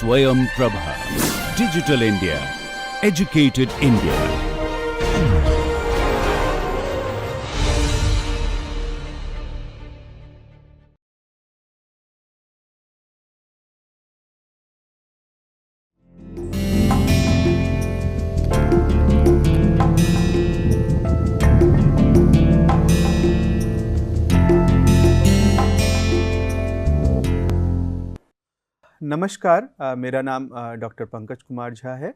Swayam Prabha. Digital India. Educated India. नमस्कार, मेरा नाम डॉक्टर पंकज कुमार झा है।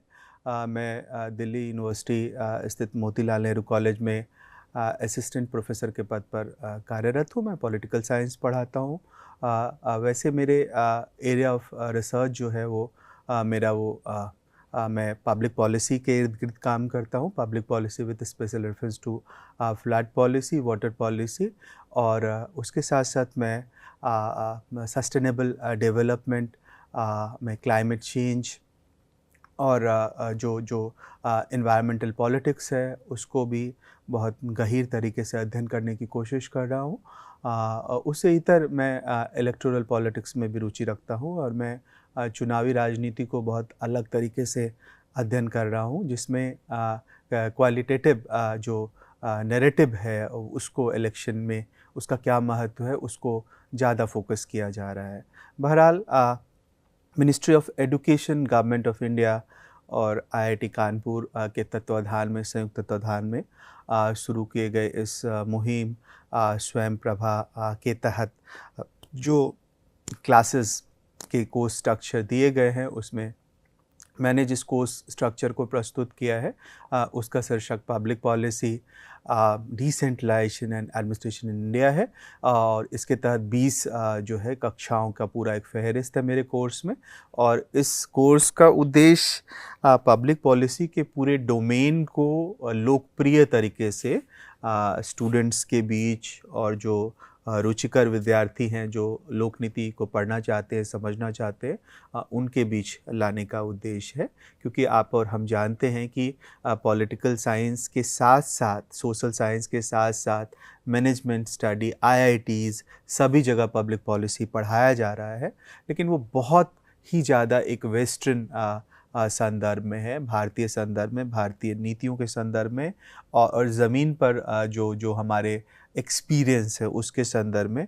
मैं दिल्ली यूनिवर्सिटी स्थित मोतीलाल नेहरू कॉलेज में असिस्टेंट प्रोफेसर के पद पर कार्यरत हूँ। मैं पॉलिटिकल साइंस पढ़ाता हूँ। वैसे मेरे एरिया ऑफ रिसर्च जो है वो मैं पब्लिक पॉलिसी के इर्द गिर्द काम करता हूँ। Public policy with special reference to flood policy, water policy, और उसके साथ साथ मैं सस्टेनेबल डेवलपमेंट में क्लाइमेट चेंज और जो एनवायरमेंटल पॉलिटिक्स है उसको भी बहुत गहीर तरीके से अध्ययन करने की कोशिश कर रहा हूँ। उससे इतर मैं इलेक्टोरल पॉलिटिक्स में भी रुचि रखता हूँ और मैं चुनावी राजनीति को बहुत अलग तरीके से अध्ययन कर रहा हूँ, जिसमें क्वालिटेटिव जो नैरेटिव है उसको इलेक्शन में उसका क्या महत्व है उसको ज़्यादा फोकस किया जा रहा है। बहरहाल ministry of education, government of India और आईआईटी कानपुर के तत्वाधान में, संयुक्त तत्वाधान में शुरू किए गए इस मुहिम स्वयं प्रभा के तहत जो क्लासेस के कोर्स स्ट्रक्चर दिए गए हैं उसमें मैंने जिस कोर्स स्ट्रक्चर को प्रस्तुत किया है उसका शीर्षक public policy, decentralisation and administration in India है। और इसके तहत 20 जो है कक्षाओं का पूरा एक फहरिस्त है मेरे कोर्स में। और इस कोर्स का उद्देश्य पब्लिक पॉलिसी के पूरे डोमेन को लोकप्रिय तरीके से स्टूडेंट्स के बीच और जो रुचिकर विद्यार्थी हैं जो लोक नीति को पढ़ना चाहते हैं, समझना चाहते हैं, उनके बीच लाने का उद्देश्य है। क्योंकि आप और हम जानते हैं कि पॉलिटिकल साइंस के साथ साथ, सोशल साइंस के साथ साथ मैनेजमेंट स्टडी, आईआईटीज़, सभी जगह पब्लिक पॉलिसी पढ़ाया जा रहा है, लेकिन वो बहुत ही ज़्यादा एक वेस्टर्न संदर्भ में है, भारतीय संदर्भ में, भारतीय नीतियों के संदर्भ में, और ज़मीन पर जो हमारे एक्सपीरियंस है उसके संदर्भ में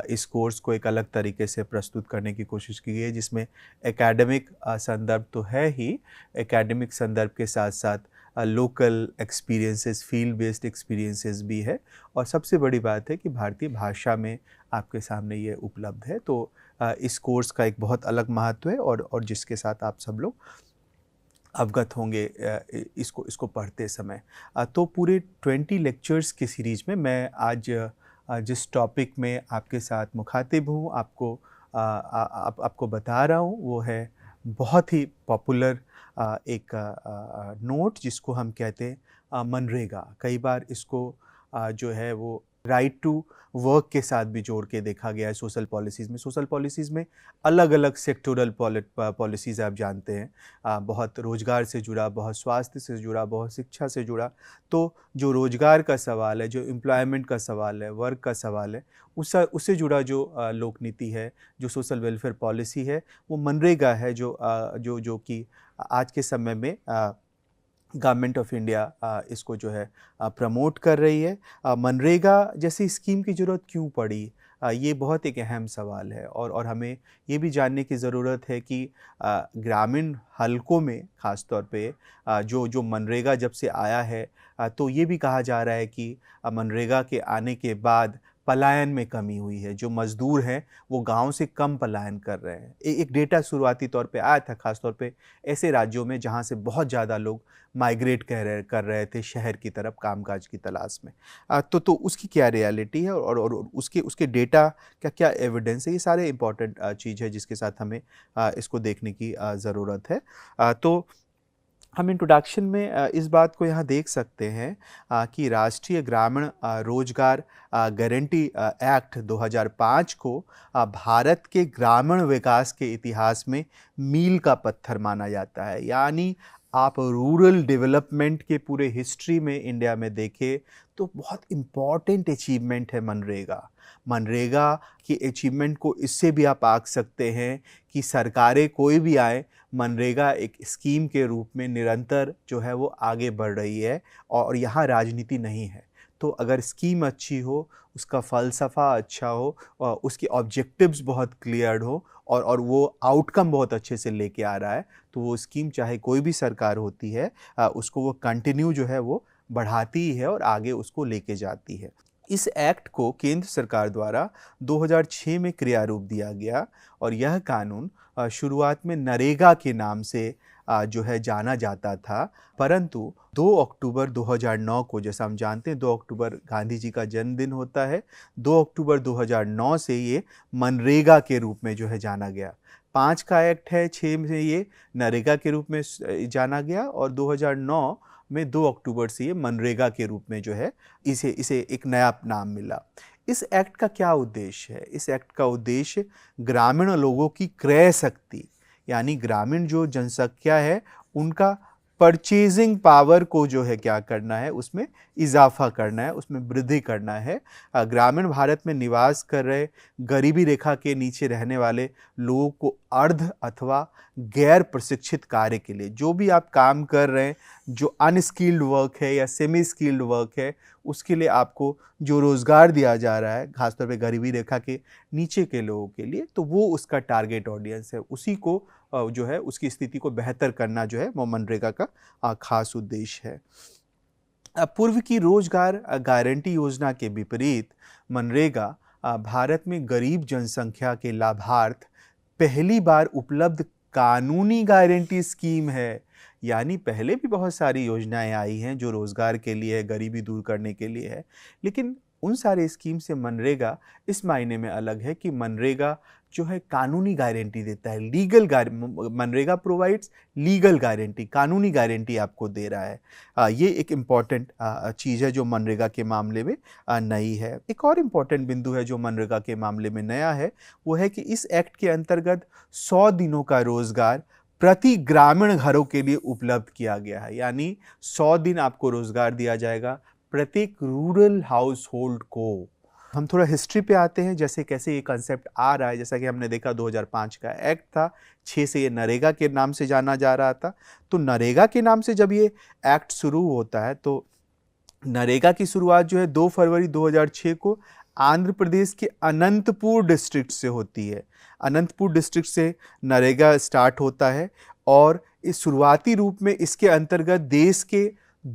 इस कोर्स को एक अलग तरीके से प्रस्तुत करने की कोशिश की गई है, जिसमें एकेडमिक संदर्भ तो है ही, एकेडमिक संदर्भ के साथ साथ local experiences, field based experiences भी है। और सबसे बड़ी बात है कि भारतीय भाषा में आपके सामने ये उपलब्ध है। तो इस कोर्स का एक बहुत अलग महत्व है और जिसके साथ आप सब लोग अवगत होंगे इसको पढ़ते समय। तो पूरे 20 लेक्चर्स की सीरीज में मैं आज जिस टॉपिक में आपके साथ मुखातिब हूँ, आपको बता रहा हूँ, वो है बहुत ही पॉपुलर एक नोट जिसको हम कहते हैं मनरेगा। कई बार इसको जो है वो राइट टू वर्क के साथ भी जोड़ के देखा गया है सोशल पॉलिसीज़ में। सोशल पॉलिसीज़ में अलग अलग सेक्टोरल पॉलिसीज़ आप जानते हैं, बहुत रोज़गार से जुड़ा, बहुत स्वास्थ्य से जुड़ा, बहुत शिक्षा से जुड़ा। तो जो रोज़गार का सवाल है, जो एम्प्लॉयमेंट का सवाल है, वर्क का सवाल है, उससे जुड़ा जो लोक नीति है, जो सोशल वेलफेयर पॉलिसी है, वो मनरेगा है, जो कि आज के समय में गवर्नमेंट ऑफ इंडिया इसको जो है प्रमोट कर रही है। मनरेगा जैसी स्कीम की ज़रूरत क्यों पड़ी, ये बहुत एक अहम सवाल है। और हमें ये भी जानने की ज़रूरत है कि ग्रामीण हलकों में ख़ास तौर पे जो मनरेगा जब से आया है, तो ये भी कहा जा रहा है कि मनरेगा के आने के बाद पलायन में कमी हुई है। जो मज़दूर हैं वो गांव से कम पलायन कर रहे हैं। एक डेटा शुरुआती तौर पे आया था, ख़ास तौर पे ऐसे राज्यों में जहां से बहुत ज़्यादा लोग माइग्रेट कर रहे थे शहर की तरफ कामकाज की तलाश में। तो उसकी क्या रियलिटी है और उसके डेटा का क्या एविडेंस है, ये सारे इंपॉर्टेंट चीज़ है जिसके साथ हमें इसको देखने की ज़रूरत है। तो हम इंट्रोडक्शन में इस बात को यहाँ देख सकते हैं कि राष्ट्रीय ग्रामीण रोजगार गारंटी एक्ट 2005 को भारत के ग्रामीण विकास के इतिहास में मील का पत्थर माना जाता है। यानी आप रूरल डेवलपमेंट के पूरे हिस्ट्री में इंडिया में देखें तो बहुत इम्पॉर्टेंट अचीवमेंट है मनरेगा। मनरेगा की अचीवमेंट को इससे भी आप आंक सकते हैं कि सरकारें कोई भी आए, मनरेगा एक स्कीम के रूप में निरंतर जो है वो आगे बढ़ रही है और यहाँ राजनीति नहीं है। तो अगर स्कीम अच्छी हो, उसका फ़लसफ़ा अच्छा हो और उसके ऑब्जेक्टिव्स बहुत क्लियर हो और वो आउटकम बहुत अच्छे से लेके आ रहा है, तो वो स्कीम चाहे कोई भी सरकार होती है उसको वो कंटिन्यू जो है वो बढ़ाती ही है और आगे उसको लेके जाती है। इस एक्ट को केंद्र सरकार द्वारा 2006 में क्रिया रूप दिया गया और यह कानून शुरुआत में नरेगा के नाम से जो है जाना जाता था, परंतु 2 अक्टूबर 2009 को, जैसा हम जानते हैं 2 अक्टूबर गांधी जी का जन्मदिन होता है, 2 अक्टूबर 2009 से ये मनरेगा के रूप में जो है जाना गया। 5 का एक्ट है, 6 में ये नरेगा के रूप में जाना गया और 2009 में 2 अक्टूबर से ये मनरेगा के रूप में जो है इसे एक नया नाम मिला। इस एक्ट का क्या उद्देश्य है? इस एक्ट का उद्देश्य ग्रामीण लोगों की क्रय शक्ति, यानी ग्रामीण जो जनसंख्या है उनका परचेजिंग पावर को जो है क्या करना है, उसमें इजाफा करना है, उसमें वृद्धि करना है। ग्रामीण भारत में निवास कर रहे गरीबी रेखा के नीचे रहने वाले लोगों को अर्ध अथवा गैर प्रशिक्षित कार्य के लिए, जो भी आप काम कर रहे हैं, जो अनस्किल्ड वर्क है या सेमी स्किल्ड वर्क है, उसके लिए आपको जो रोज़गार दिया जा रहा है, खासतौर पे गरीबी रेखा के नीचे के लोगों के लिए, तो वो उसका टारगेट ऑडियंस है। उसी को जो है उसकी स्थिति को बेहतर करना जो है वो मनरेगा का खास उद्देश्य है। पूर्व की रोजगार गारंटी योजना के विपरीत मनरेगा भारत में गरीब जनसंख्या के लाभार्थ पहली बार उपलब्ध कानूनी गारंटी स्कीम है। यानी पहले भी बहुत सारी योजनाएं आई हैं जो रोजगार के लिए है, गरीबी दूर करने के लिए है, लेकिन उन सारे स्कीम से मनरेगा इस मायने में अलग है कि मनरेगा जो है कानूनी गारंटी देता है। मनरेगा प्रोवाइड्स लीगल गारंटी, कानूनी गारंटी आपको दे रहा है। ये एक इम्पॉर्टेंट चीज़ है जो मनरेगा के मामले में नई है। एक और इम्पॉर्टेंट बिंदु है जो मनरेगा के मामले में नया है, वो है कि इस एक्ट के अंतर्गत 100 दिनों का रोजगार प्रति ग्रामीण घरों के लिए उपलब्ध किया गया है। यानी 100 दिन आपको रोजगार दिया जाएगा प्रत्येक रूरल हाउस होल्ड को। हम थोड़ा हिस्ट्री पे आते हैं, जैसे कैसे ये कंसेप्ट आ रहा है। जैसा कि हमने देखा 2005 का एक्ट था, 6 से ये नरेगा के नाम से जाना जा रहा था। तो नरेगा के नाम से जब ये एक्ट शुरू होता है तो नरेगा की शुरुआत जो है 2 फरवरी 2006 को आंध्र प्रदेश के अनंतपुर डिस्ट्रिक्ट से होती है। अनंतपुर डिस्ट्रिक्ट से नरेगा स्टार्ट होता है और इस शुरुआती रूप में इसके अंतर्गत देश के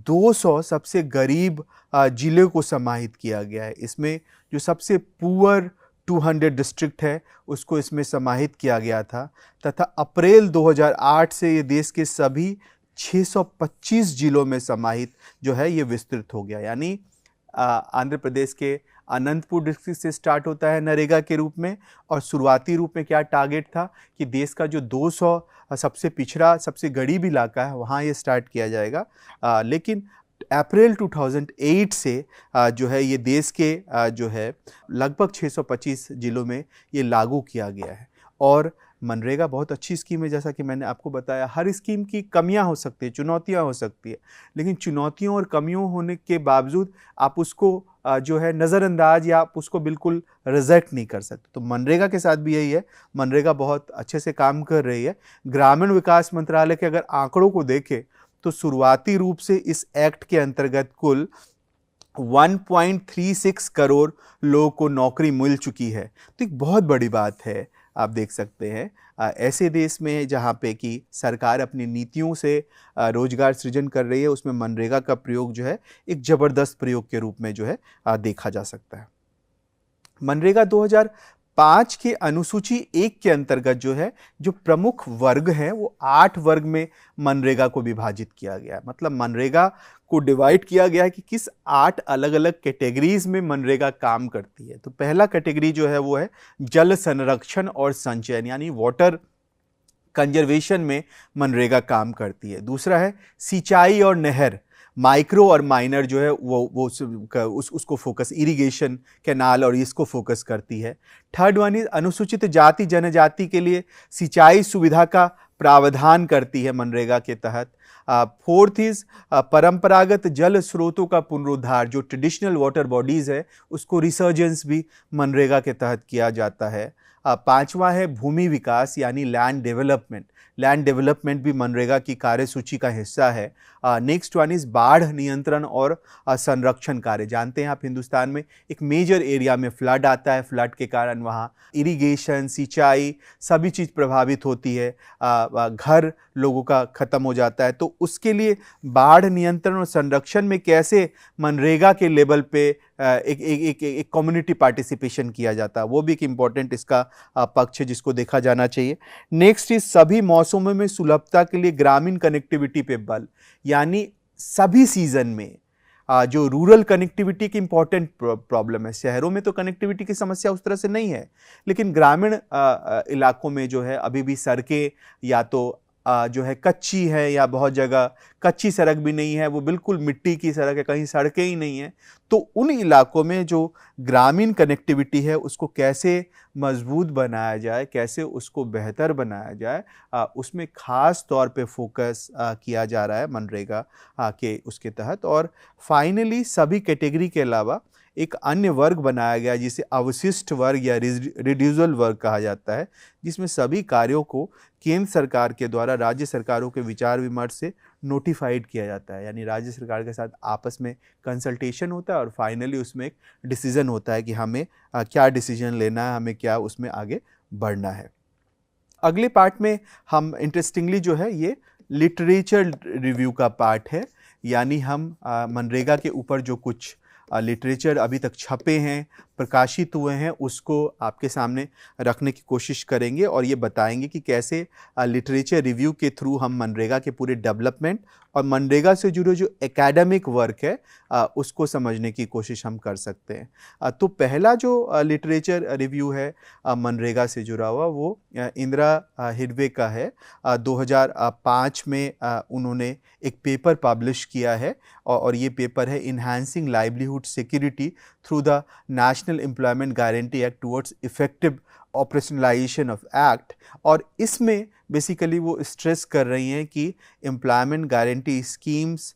200 सबसे गरीब जिले को समाहित किया गया है। इसमें जो सबसे पुअर 200 डिस्ट्रिक्ट है उसको इसमें समाहित किया गया था तथा अप्रैल 2008 से ये देश के सभी 625 जिलों में समाहित जो है ये विस्तृत हो गया। यानी आंध्र प्रदेश के अनंतपुर डिस्ट्रिक्ट से स्टार्ट होता है नरेगा के रूप में और शुरुआती रूप में क्या टारगेट था कि देश का जो 200 सबसे पिछड़ा, सबसे गरीब इलाका है वहाँ ये स्टार्ट किया जाएगा। लेकिन अप्रैल 2008 से जो है ये देश के जो है लगभग 625 जिलों में ये लागू किया गया है। और मनरेगा बहुत अच्छी स्कीम है, जैसा कि मैंने आपको बताया। हर स्कीम की कमियां हो सकती है, चुनौतियां हो सकती है, लेकिन चुनौतियों और कमियों होने के बावजूद आप उसको जो है नज़रअंदाज या आप उसको बिल्कुल रिजेक्ट नहीं कर सकते। तो मनरेगा के साथ भी यही है, मनरेगा बहुत अच्छे से काम कर रही है। ग्रामीण विकास मंत्रालय के अगर आंकड़ों को देखें तो शुरुआती रूप से इस एक्ट के अंतर्गत कुल 1.36 करोड़ लोगों को नौकरी मिल चुकी है। तो एक बहुत बड़ी बात है। आप देख सकते हैं ऐसे देश में जहाँ पे कि सरकार अपनी नीतियों से रोजगार सृजन कर रही है, उसमें मनरेगा का प्रयोग जो है एक ज़बरदस्त प्रयोग के रूप में जो है देखा जा सकता है। मनरेगा 2005 के अनुसूची 1 के अंतर्गत जो है जो प्रमुख वर्ग हैं वो 8 वर्ग में मनरेगा को विभाजित किया गया है। मतलब मनरेगा को डिवाइड किया गया है कि किस 8 अलग अलग कैटेगरीज में मनरेगा काम करती है। तो पहला कैटेगरी जो है वो है जल संरक्षण और संचयन, यानी वाटर कंजर्वेशन में मनरेगा काम करती है। दूसरा है सिंचाई और नहर, माइक्रो और माइनर जो है वो उसको फोकस, इरिगेशन, कैनाल और इसको फोकस करती है। थर्ड वन इज अनुसूचित जाति जनजाति के लिए सिंचाई सुविधा का प्रावधान करती है मनरेगा के तहत। फोर्थ इज परंपरागत जल स्रोतों का पुनरुद्धार, जो ट्रेडिशनल वाटर बॉडीज है उसको रिसर्जेंस भी मनरेगा के तहत किया जाता है। पांचवा है भूमि विकास यानी लैंड डेवलपमेंट। लैंड डेवलपमेंट भी मनरेगा की कार्यसूची का हिस्सा है। नेक्स्ट वन इज बाढ़ नियंत्रण और संरक्षण कार्य। जानते हैं आप, हिंदुस्तान में एक मेजर एरिया में फ्लड आता है, फ्लड के कारण वहाँ इरिगेशन, सिंचाई सभी चीज़ प्रभावित होती है, घर लोगों का ख़त्म हो जाता है। तो उसके लिए बाढ़ नियंत्रण और संरक्षण में कैसे मनरेगा के लेवल पे एक कम्युनिटी पार्टिसिपेशन किया जाता है, वो भी एक इम्पॉर्टेंट इसका पक्ष है जिसको देखा जाना चाहिए। नेक्स्ट इज सभी मौसमों में सुलभता के लिए ग्रामीण कनेक्टिविटी पे बल, यानी सभी सीजन में जो रूरल कनेक्टिविटी की इंपॉर्टेंट प्रॉब्लम है। शहरों में तो कनेक्टिविटी की समस्या उस तरह से नहीं है, लेकिन ग्रामीण इलाकों में जो है अभी भी सड़कें या तो जो है कच्ची है या बहुत जगह कच्ची सड़क भी नहीं है, वो बिल्कुल मिट्टी की सड़क है, कहीं सड़कें ही नहीं है। तो उन इलाकों में जो ग्रामीण कनेक्टिविटी है उसको कैसे मजबूत बनाया जाए, कैसे उसको बेहतर बनाया जाए, उसमें खास तौर पे फोकस किया जा रहा है मनरेगा के उसके तहत। और फाइनली सभी कैटेगरी के अलावा एक अन्य वर्ग बनाया गया जिसे अवशिष्ट वर्ग या रिड्यूसल वर्ग कहा जाता है, जिसमें सभी कार्यों को केंद्र सरकार के द्वारा राज्य सरकारों के विचार विमर्श से नोटिफाइड किया जाता है। यानी राज्य सरकार के साथ आपस में कंसल्टेशन होता है और फाइनली उसमें एक डिसीजन होता है कि हमें क्या डिसीजन लेना है, हमें क्या उसमें आगे बढ़ना है। अगले पार्ट में हम इंटरेस्टिंगली जो है ये लिटरेचर रिव्यू का पार्ट है, यानी हम मनरेगा के ऊपर जो कुछ लिटरेचर अभी तक छपे हैं, प्रकाशित हुए हैं, उसको आपके सामने रखने की कोशिश करेंगे और ये बताएंगे कि कैसे लिटरेचर रिव्यू के थ्रू हम मनरेगा के पूरे डेवलपमेंट और मनरेगा से जुड़े जो एकेडमिक वर्क है उसको समझने की कोशिश हम कर सकते हैं। तो पहला जो लिटरेचर रिव्यू है मनरेगा से जुड़ा हुआ वो इंदिरा हिडवे का है। 2005 में उन्होंने एक पेपर पब्लिश किया है और ये पेपर है enhancing livelihood security through the national employment guarantee act towards effective operationalisation of act. और इसमें बेसिकली वो स्ट्रेस कर रही हैं कि employment guarantee schemes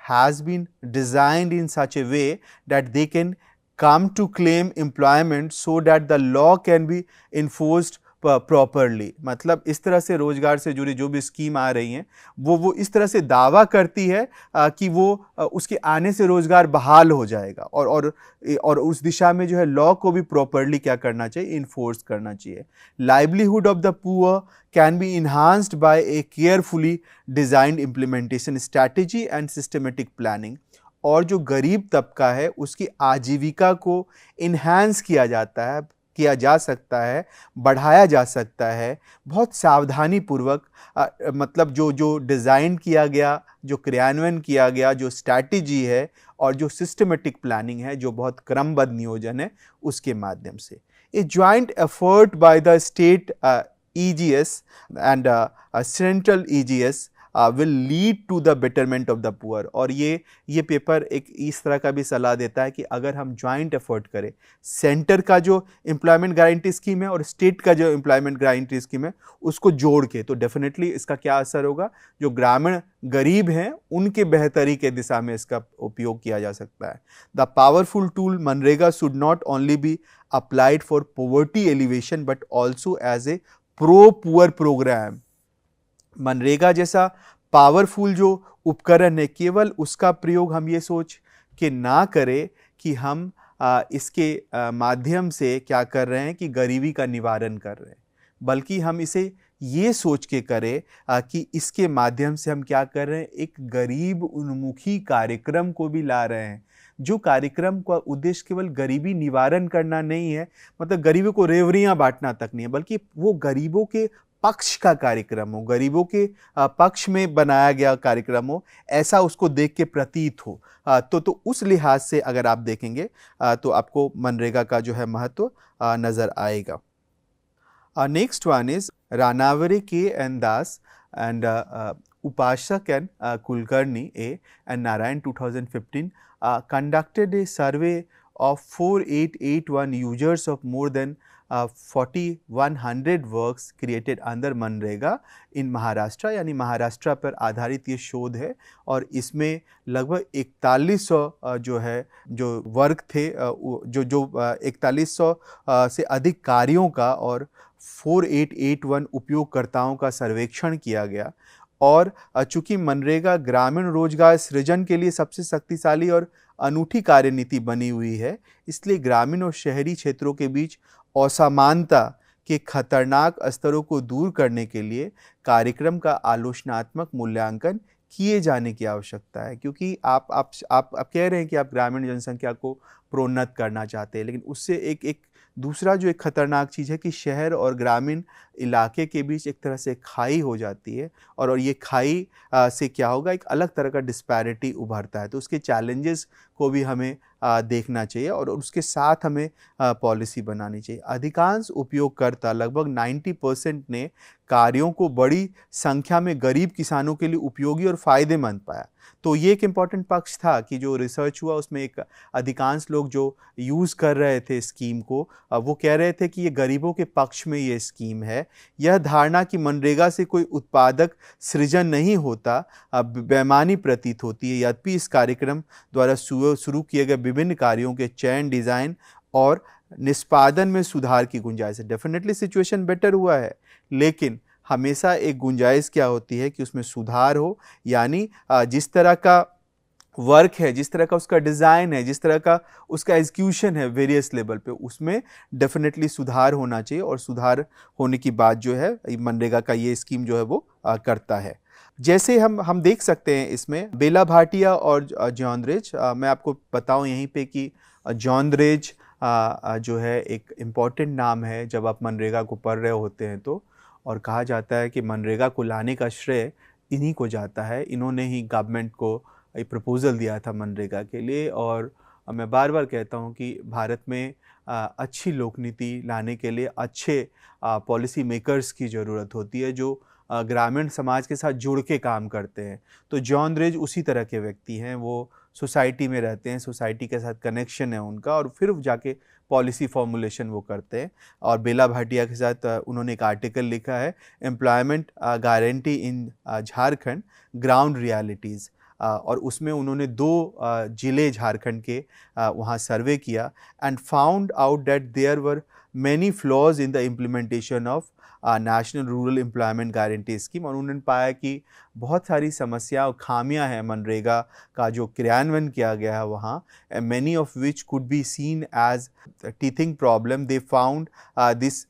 has been designed in such a way that they can come to claim employment so that the law can be enforced properly. मतलब इस तरह से रोजगार से जुड़ी जो भी स्कीम आ रही हैं वो इस तरह से दावा करती है कि वो उसके आने से रोजगार बहाल हो जाएगा और उस दिशा में जो है लॉ को भी प्रॉपरली क्या करना चाहिए, इन्फोर्स करना चाहिए। Livelihood of the poor can be enhanced by a carefully designed implementation strategy and systematic planning. और जो गरीब तबका है उसकी आजीविका को इन्हांस किया जा सकता है, बढ़ाया जा सकता है बहुत सावधानी पूर्वक। मतलब जो डिज़ाइन किया गया, जो क्रियान्वयन किया गया, जो स्ट्रैटेजी है और जो सिस्टमेटिक प्लानिंग है, जो बहुत क्रमबद्ध नियोजन है, उसके माध्यम से a joint effort by the state EGS and central EGS will lead to the betterment of the poor। और ये पेपर एक इस तरह का भी सलाह देता है कि अगर हम ज्वाइंट एफर्ट करें, सेंटर का जो एम्प्लॉयमेंट गारंटी स्कीम है और स्टेट का जो एम्प्लॉयमेंट गारंटी स्कीम है उसको जोड़ के, तो डेफिनेटली इसका क्या असर होगा, जो ग्रामीण गरीब हैं उनके बेहतरी के दिशा में इसका उपयोग किया जा सकता है। The powerful tool MNREGA should not only be applied for poverty alleviation but also as a pro poor programme. MNREGA जैसा पावरफुल जो उपकरण है, केवल उसका प्रयोग हम ये सोच के ना करें कि हम इसके माध्यम से क्या कर रहे हैं कि गरीबी का निवारण कर रहे हैं, बल्कि हम इसे ये सोच के करें कि इसके माध्यम से हम क्या कर रहे हैं, एक गरीब उन्मुखी कार्यक्रम को भी ला रहे हैं, जो कार्यक्रम का उद्देश्य केवल गरीबी निवारण करना नहीं है, मतलब गरीबों को रेवड़ियाँ बांटना तक नहीं है, बल्कि वो गरीबों के पक्ष का कार्यक्रम हो, गरीबों के पक्ष में बनाया गया कार्यक्रम हो, ऐसा उसको देख के प्रतीत हो। तो उस लिहाज से अगर आप देखेंगे तो आपको मनरेगा का जो है महत्व नज़र आएगा। Next one is Ranaware K.N. Das and Upashak and Kulkarni A. and Narayan 2015 conducted a survey of 4881 users of more than 4100 works created under MNREGA in Maharashtra, यानी महाराष्ट्र पर आधारित ये शोध है। और इसमें लगभग 4100 जो है जो वर्क थे, जो 4100 से अधिक कार्यों का और 4881 उपयोगकर्ताओं का सर्वेक्षण किया गया। और चूंकि मनरेगा ग्रामीण रोजगार सृजन के लिए सबसे शक्तिशाली और अनूठी कार्यनीति बनी हुई है, इसलिए ग्रामीण और शहरी क्षेत्रों के बीच असमानता के खतरनाक स्तरों को दूर करने के लिए कार्यक्रम का आलोचनात्मक मूल्यांकन किए जाने की आवश्यकता है। क्योंकि आप कह रहे हैं कि आप ग्रामीण जनसंख्या को प्रोन्नत करना चाहते हैं, लेकिन उससे एक दूसरा जो एक खतरनाक चीज़ है कि शहर और ग्रामीण इलाके के बीच एक तरह से खाई हो जाती है, और ये खाई से क्या होगा, एक अलग तरह का डिस्पैरिटी उभरता है। तो उसके चैलेंजेस को भी हमें देखना चाहिए और उसके साथ हमें पॉलिसी बनानी चाहिए। अधिकांश उपयोगकर्ता लगभग 90% ने कार्यों को बड़ी संख्या में गरीब किसानों के लिए उपयोगी और फ़ायदेमंद पाया। तो ये एक इम्पॉर्टेंट पक्ष था कि जो रिसर्च हुआ उसमें एक अधिकांश लोग जो यूज़ कर रहे थे स्कीम को, वो कह रहे थे कि ये गरीबों के पक्ष में ये स्कीम है। यह धारणा कि मनरेगा से कोई उत्पादक सृजन नहीं होता बेमानी प्रतीत होती है। यद्यपि इस कार्यक्रम द्वारा शुरू किए गए विभिन्न कार्यों के चयन, डिज़ाइन और निष्पादन में सुधार की गुंजाइश है। डेफिनेटली सिचुएशन बेटर हुआ है, लेकिन हमेशा एक गुंजाइश क्या होती है कि उसमें सुधार हो, यानी जिस तरह का वर्क है, जिस तरह का उसका डिज़ाइन है, जिस तरह का उसका एग्जीक्यूशन है वेरियस लेवल पे, उसमें डेफिनेटली सुधार होना चाहिए। और सुधार होने की बात जो है मनरेगा का ये स्कीम जो है वो करता है। जैसे हम देख सकते हैं इसमें बेला भाटिया और जॉनरेज। मैं आपको बताऊं यहीं पे कि जॉनरेज जो है एक इम्पॉर्टेंट नाम है जब आप मनरेगा को पढ़ रहे होते हैं तो, और कहा जाता है कि मनरेगा को लाने का श्रेय इन्हीं को जाता है। इन्होंने ही गवर्नमेंट को एक प्रपोज़ल दिया था मनरेगा के लिए। और मैं बार बार कहता हूं कि भारत में अच्छी लोक नीति लाने के लिए अच्छे पॉलिसी मेकर्स की ज़रूरत होती है जो ग्रामीण समाज के साथ जुड़ के काम करते हैं। तो जॉनरेज उसी तरह के व्यक्ति हैं, वो सोसाइटी में रहते हैं, सोसाइटी के साथ कनेक्शन है उनका, और फिर जाके पॉलिसी फॉर्मुलेशन वो करते हैं। और बेला भाटिया के साथ उन्होंने एक आर्टिकल लिखा है, एम्प्लॉयमेंट गारंटी इन झारखंड ग्राउंड रियलिटीज़, और उसमें उन्होंने 2 जिले झारखंड के वहाँ सर्वे किया and found out that there were many flaws in the implementation of national rural employment guarantee scheme. और उन्होंने पाया कि बहुत सारी समस्या और खामियां हैं मनरेगा का जो क्रियान्वयन किया गया है वहाँ, many of which could be seen as teething problem. They found this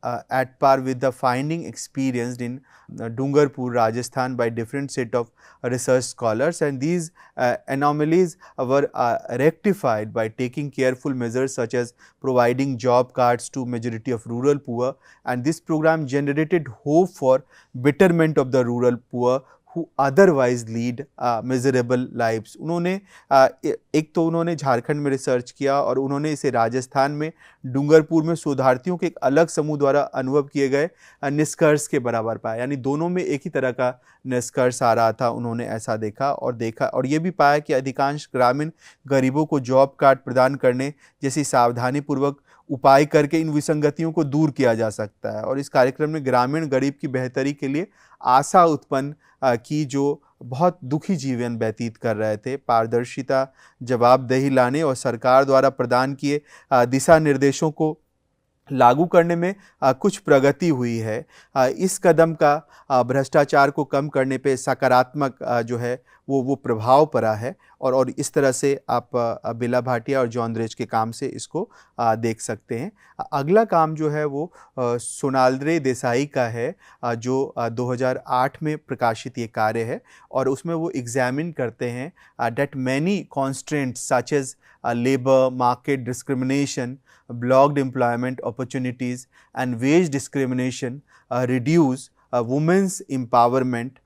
at par with the finding experienced in Dungarpur, Rajasthan by different set of research scholars, and these anomalies were rectified by taking careful measures such as providing job cards to majority of rural poor, and this program generated hope for betterment of the rural poor who otherwise lead miserable lives। उन्होंने एक तो उन्होंने झारखंड में research किया और उन्होंने इसे राजस्थान में डूंगरपुर में शोधार्थियों के एक अलग समूह द्वारा अनुभव किए गए निष्कर्ष के बराबर पाया। यानी दोनों में एक ही तरह का निष्कर्ष आ रहा था। उन्होंने ऐसा देखा और ये भी पाया कि अधिकांश ग्रामीण गरीबों को जॉब कार्ड प्रदान करने जैसी सावधानीपूर्वक उपाय करके इन विसंगतियों को दूर किया जा सकता है। और इस कार्यक्रम में ग्रामीण गरीब की बेहतरी के लिए आशा उत्पन्न की जो बहुत दुखी जीवन व्यतीत कर रहे थे। पारदर्शिता, जवाबदेही लाने और सरकार द्वारा प्रदान किए दिशा निर्देशों को लागू करने में कुछ प्रगति हुई है। इस कदम का भ्रष्टाचार को कम करने पे सकारात्मक जो है वो प्रभाव पड़ा है। और इस तरह से आप बेला भाटिया और जॉनरेज के काम से इसको देख सकते हैं। अगला काम जो है वो सोनाल्ड्रे देसाई का है, जो 2008 में प्रकाशित ये कार्य है, और उसमें वो एग्जामिन करते हैं that many constraints such as labour market discrimination, blocked employment opportunities and wage discrimination reduce women's empowerment,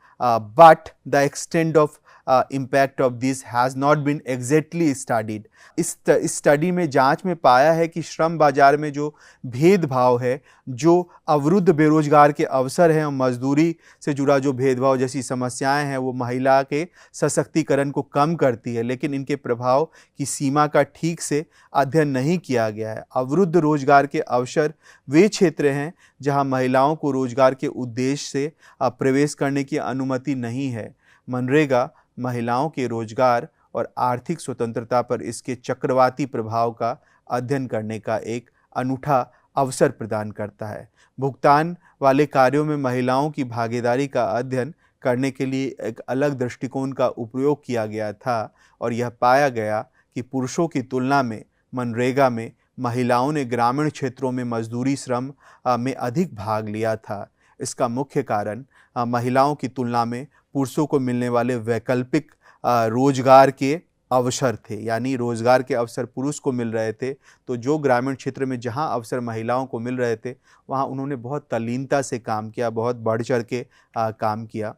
but the extent of impact of this has not been exactly studied. इस स्टडी में जांच में पाया है कि श्रम बाजार में जो भेदभाव है, जो अवरुद्ध बेरोजगार के अवसर हैं और मजदूरी से जुड़ा जो भेदभाव जैसी समस्याएं हैं, वो महिला के सशक्तिकरण को कम करती है, लेकिन इनके प्रभाव की सीमा का ठीक से अध्ययन नहीं किया गया है। अवरुद्ध रोजगार के अवसर वे क्षेत्र हैं जहां महिलाओं को रोजगार के उद्देश्य से प्रवेश करने की अनुमति नहीं है। मनरेगा महिलाओं के रोजगार और आर्थिक स्वतंत्रता पर इसके चक्रवाती प्रभाव का अध्ययन करने का एक अनूठा अवसर प्रदान करता है। भुगतान वाले कार्यों में महिलाओं की भागीदारी का अध्ययन करने के लिए एक अलग दृष्टिकोण का उपयोग किया गया था और यह पाया गया कि पुरुषों की तुलना में मनरेगा में महिलाओं ने ग्रामीण क्षेत्रों में मजदूरी श्रम में अधिक भाग लिया था। इसका मुख्य कारण महिलाओं की तुलना में पुरुषों को मिलने वाले वैकल्पिक रोजगार के अवसर थे, यानी रोजगार के अवसर पुरुष को मिल रहे थे, तो जो ग्रामीण क्षेत्र में जहां अवसर महिलाओं को मिल रहे थे वहां उन्होंने बहुत तल्लीनता से काम किया, बहुत बढ़ चढ़ के काम किया।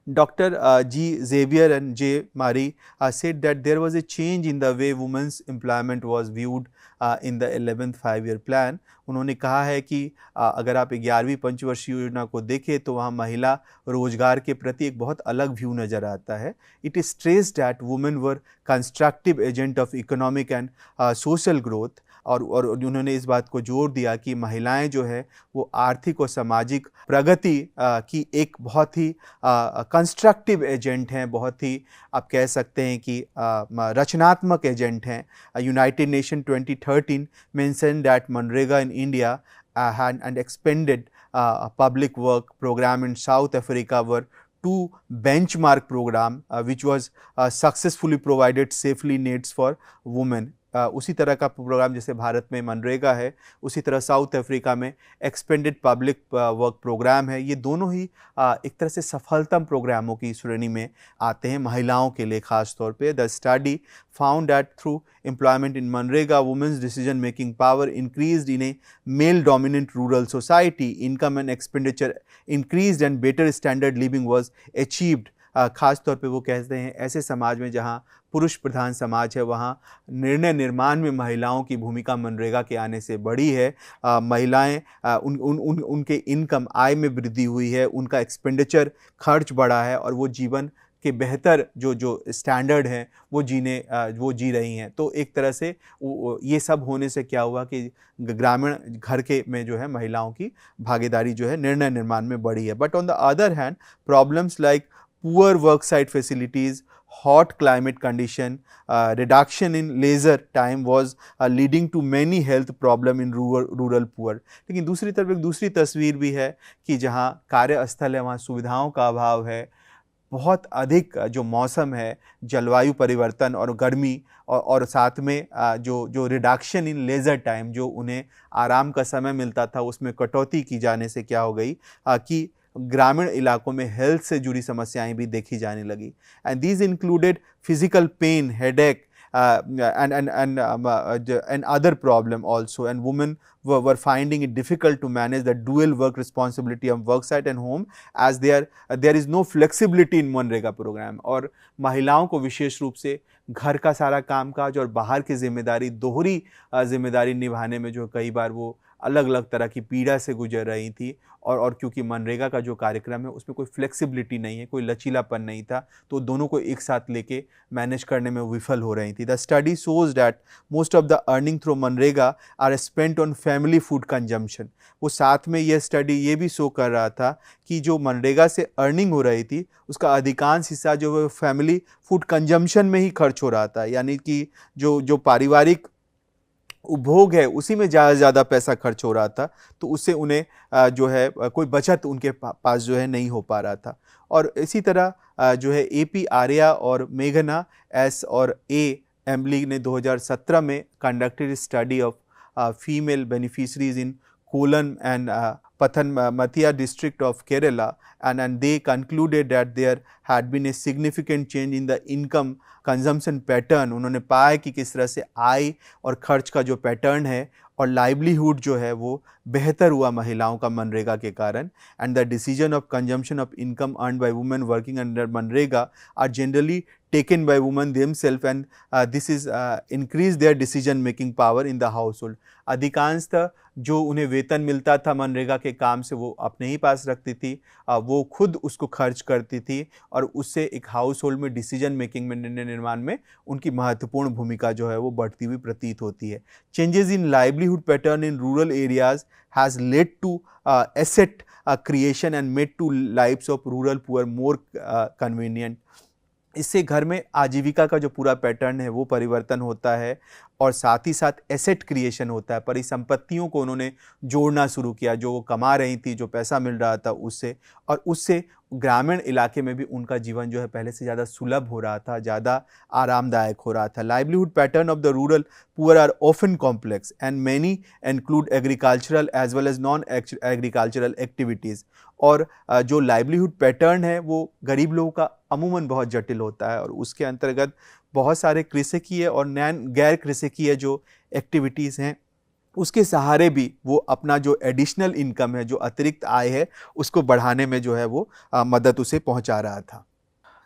Dr. G. Xavier and J. Marie said that there was a change in the way women's employment was viewed in the 11th five-year plan. उन्होंने कहा है कि अगर आप 11वीं पंचवर्षीय योजना को देखें तो वहाँ महिला रोजगार के प्रति एक बहुत अलग व्यू नज़र आता है। It is stressed that women were constructive agent of economic and social growth. और उन्होंने इस बात को जोर दिया कि महिलाएं जो है वो आर्थिक और सामाजिक प्रगति की एक बहुत ही कंस्ट्रक्टिव एजेंट हैं, बहुत ही आप कह सकते हैं कि रचनात्मक एजेंट हैं। United nation 2013 mention that MNREGA in India and expanded public work program in South Africa were two benchmark program which was successfully provided safely nets for women. उसी तरह का प्रोग्राम जैसे भारत में मनरेगा है, उसी तरह साउथ अफ्रीका में एक्सपेंडेड पब्लिक वर्क प्रोग्राम है। ये दोनों ही एक तरह से सफलतम प्रोग्रामों की श्रेणी में आते हैं महिलाओं के लिए खास तौर पे। The study found that through employment in MNREGA women's decision making power increased in a male dominant rural society, income and expenditure increased and better standard living was achieved. खास तौर पे वो कहते हैं ऐसे समाज में जहाँ पुरुष प्रधान समाज है वहाँ निर्णय निर्माण में महिलाओं की भूमिका मनरेगा के आने से बढ़ी है। महिलाएं उनके इनकम आय में वृद्धि हुई है, उनका एक्सपेंडिचर खर्च बढ़ा है और वो जीवन के बेहतर जो स्टैंडर्ड हैं वो जी रही हैं। तो एक तरह से ये सब होने से क्या हुआ कि ग्रामीण घर के में जो है महिलाओं की भागीदारी जो है निर्णय निर्माण में बढ़ी है। But on the other hand problems like poor work site facilities, hot climate condition, reduction in leisure time was leading to many health problem in rural poor. लेकिन दूसरी तरफ एक दूसरी तस्वीर भी है कि जहाँ कार्यस्थल है वहाँ सुविधाओं का अभाव है, बहुत अधिक जो मौसम है, जलवायु परिवर्तन और गर्मी और साथ में जो रिडक्शन इन लेजर टाइम, जो उन्हें आराम का समय मिलता था उसमें कटौती की जाने से क्या हो गई कि ग्रामीण इलाकों में हेल्थ से जुड़ी समस्याएं भी देखी जाने लगी। And these included physical pain, headache and other problem also, and women were finding it difficult to manage the dual work responsibility of work site and home as there is no flexibility in MNREGA program। और महिलाओं को विशेष रूप से घर का सारा कामकाज और बाहर की जिम्मेदारी, दोहरी जिम्मेदारी निभाने में जो कई बार वो अलग अलग तरह की पीड़ा से गुजर रही थी और क्योंकि मनरेगा का जो कार्यक्रम है उसमें कोई फ्लेक्सिबिलिटी नहीं है, कोई लचीलापन नहीं था, तो दोनों को एक साथ लेके मैनेज करने में विफल हो रही थी। The study shows that most of the earning through MNREGA are spent on family food consumption. वो साथ में यह स्टडी ये भी शो कर रहा था कि जो मनरेगा से अर्निंग हो रही थी उसका अधिकांश हिस्सा जो है फैमिली फूड कंजम्पशन में ही खर्च हो रहा था, यानी कि जो पारिवारिक उपभोग है उसी में ज़्यादा पैसा खर्च हो रहा था, तो उससे उन्हें जो है कोई बचत उनके पास जो है नहीं हो पा रहा था। और इसी तरह जो है AP आर्या और मेघना S और A एम्बली ने 2017 में conducted study of female beneficiaries in colon and Pathanamthitta district of Kerala, and they concluded that there had been a significant change in the income consumption pattern। उन्होंने पाया कि किस तरह से आय और खर्च का जो पैटर्न है और लाइवलीहुड जो है वो बेहतर हुआ महिलाओं का मनरेगा के कारण। And the decision of consumption of income earn by women working under MNREGA are generally taken by women themselves, and this is increase their decision making power in the household. अधिकांशतः जो उन्हें वेतन मिलता था मनरेगा के काम से वो अपने ही पास रखती थी, वो खुद उसको खर्च करती थी और उससे एक हाउस होल्ड में डिसीजन मेकिंग में, निर्णय निर्माण में उनकी महत्वपूर्ण भूमिका जो है वो बढ़ती हुई प्रतीत होती है। Changes in livelihood pattern in rural areas has led to asset creation and made to lives of rural poor more convenient. इससे घर में आजीविका का जो पूरा पैटर्न है वो परिवर्तन होता है और साथ ही साथ एसेट क्रिएशन होता है। परिसंपत्तियों को उन्होंने जोड़ना शुरू किया, जो वो कमा रही थी, जो पैसा मिल रहा था उससे, और उससे ग्रामीण इलाके में भी उनका जीवन जो है पहले से ज़्यादा सुलभ हो रहा था, ज़्यादा आरामदायक हो रहा था। Livelihood pattern of the rural poor are often complex and many include agricultural as well as non agricultural activities. और जो लाइवलीहुड पैटर्न है वो गरीब लोगों का अमूमन बहुत जटिल होता है और उसके अंतर्गत बहुत सारे कृषकीय और गैर कृषकीय जो एक्टिविटीज़ हैं उसके सहारे भी वो अपना जो एडिशनल इनकम है, जो अतिरिक्त आय है, उसको बढ़ाने में जो है वो मदद उसे पहुंचा रहा था।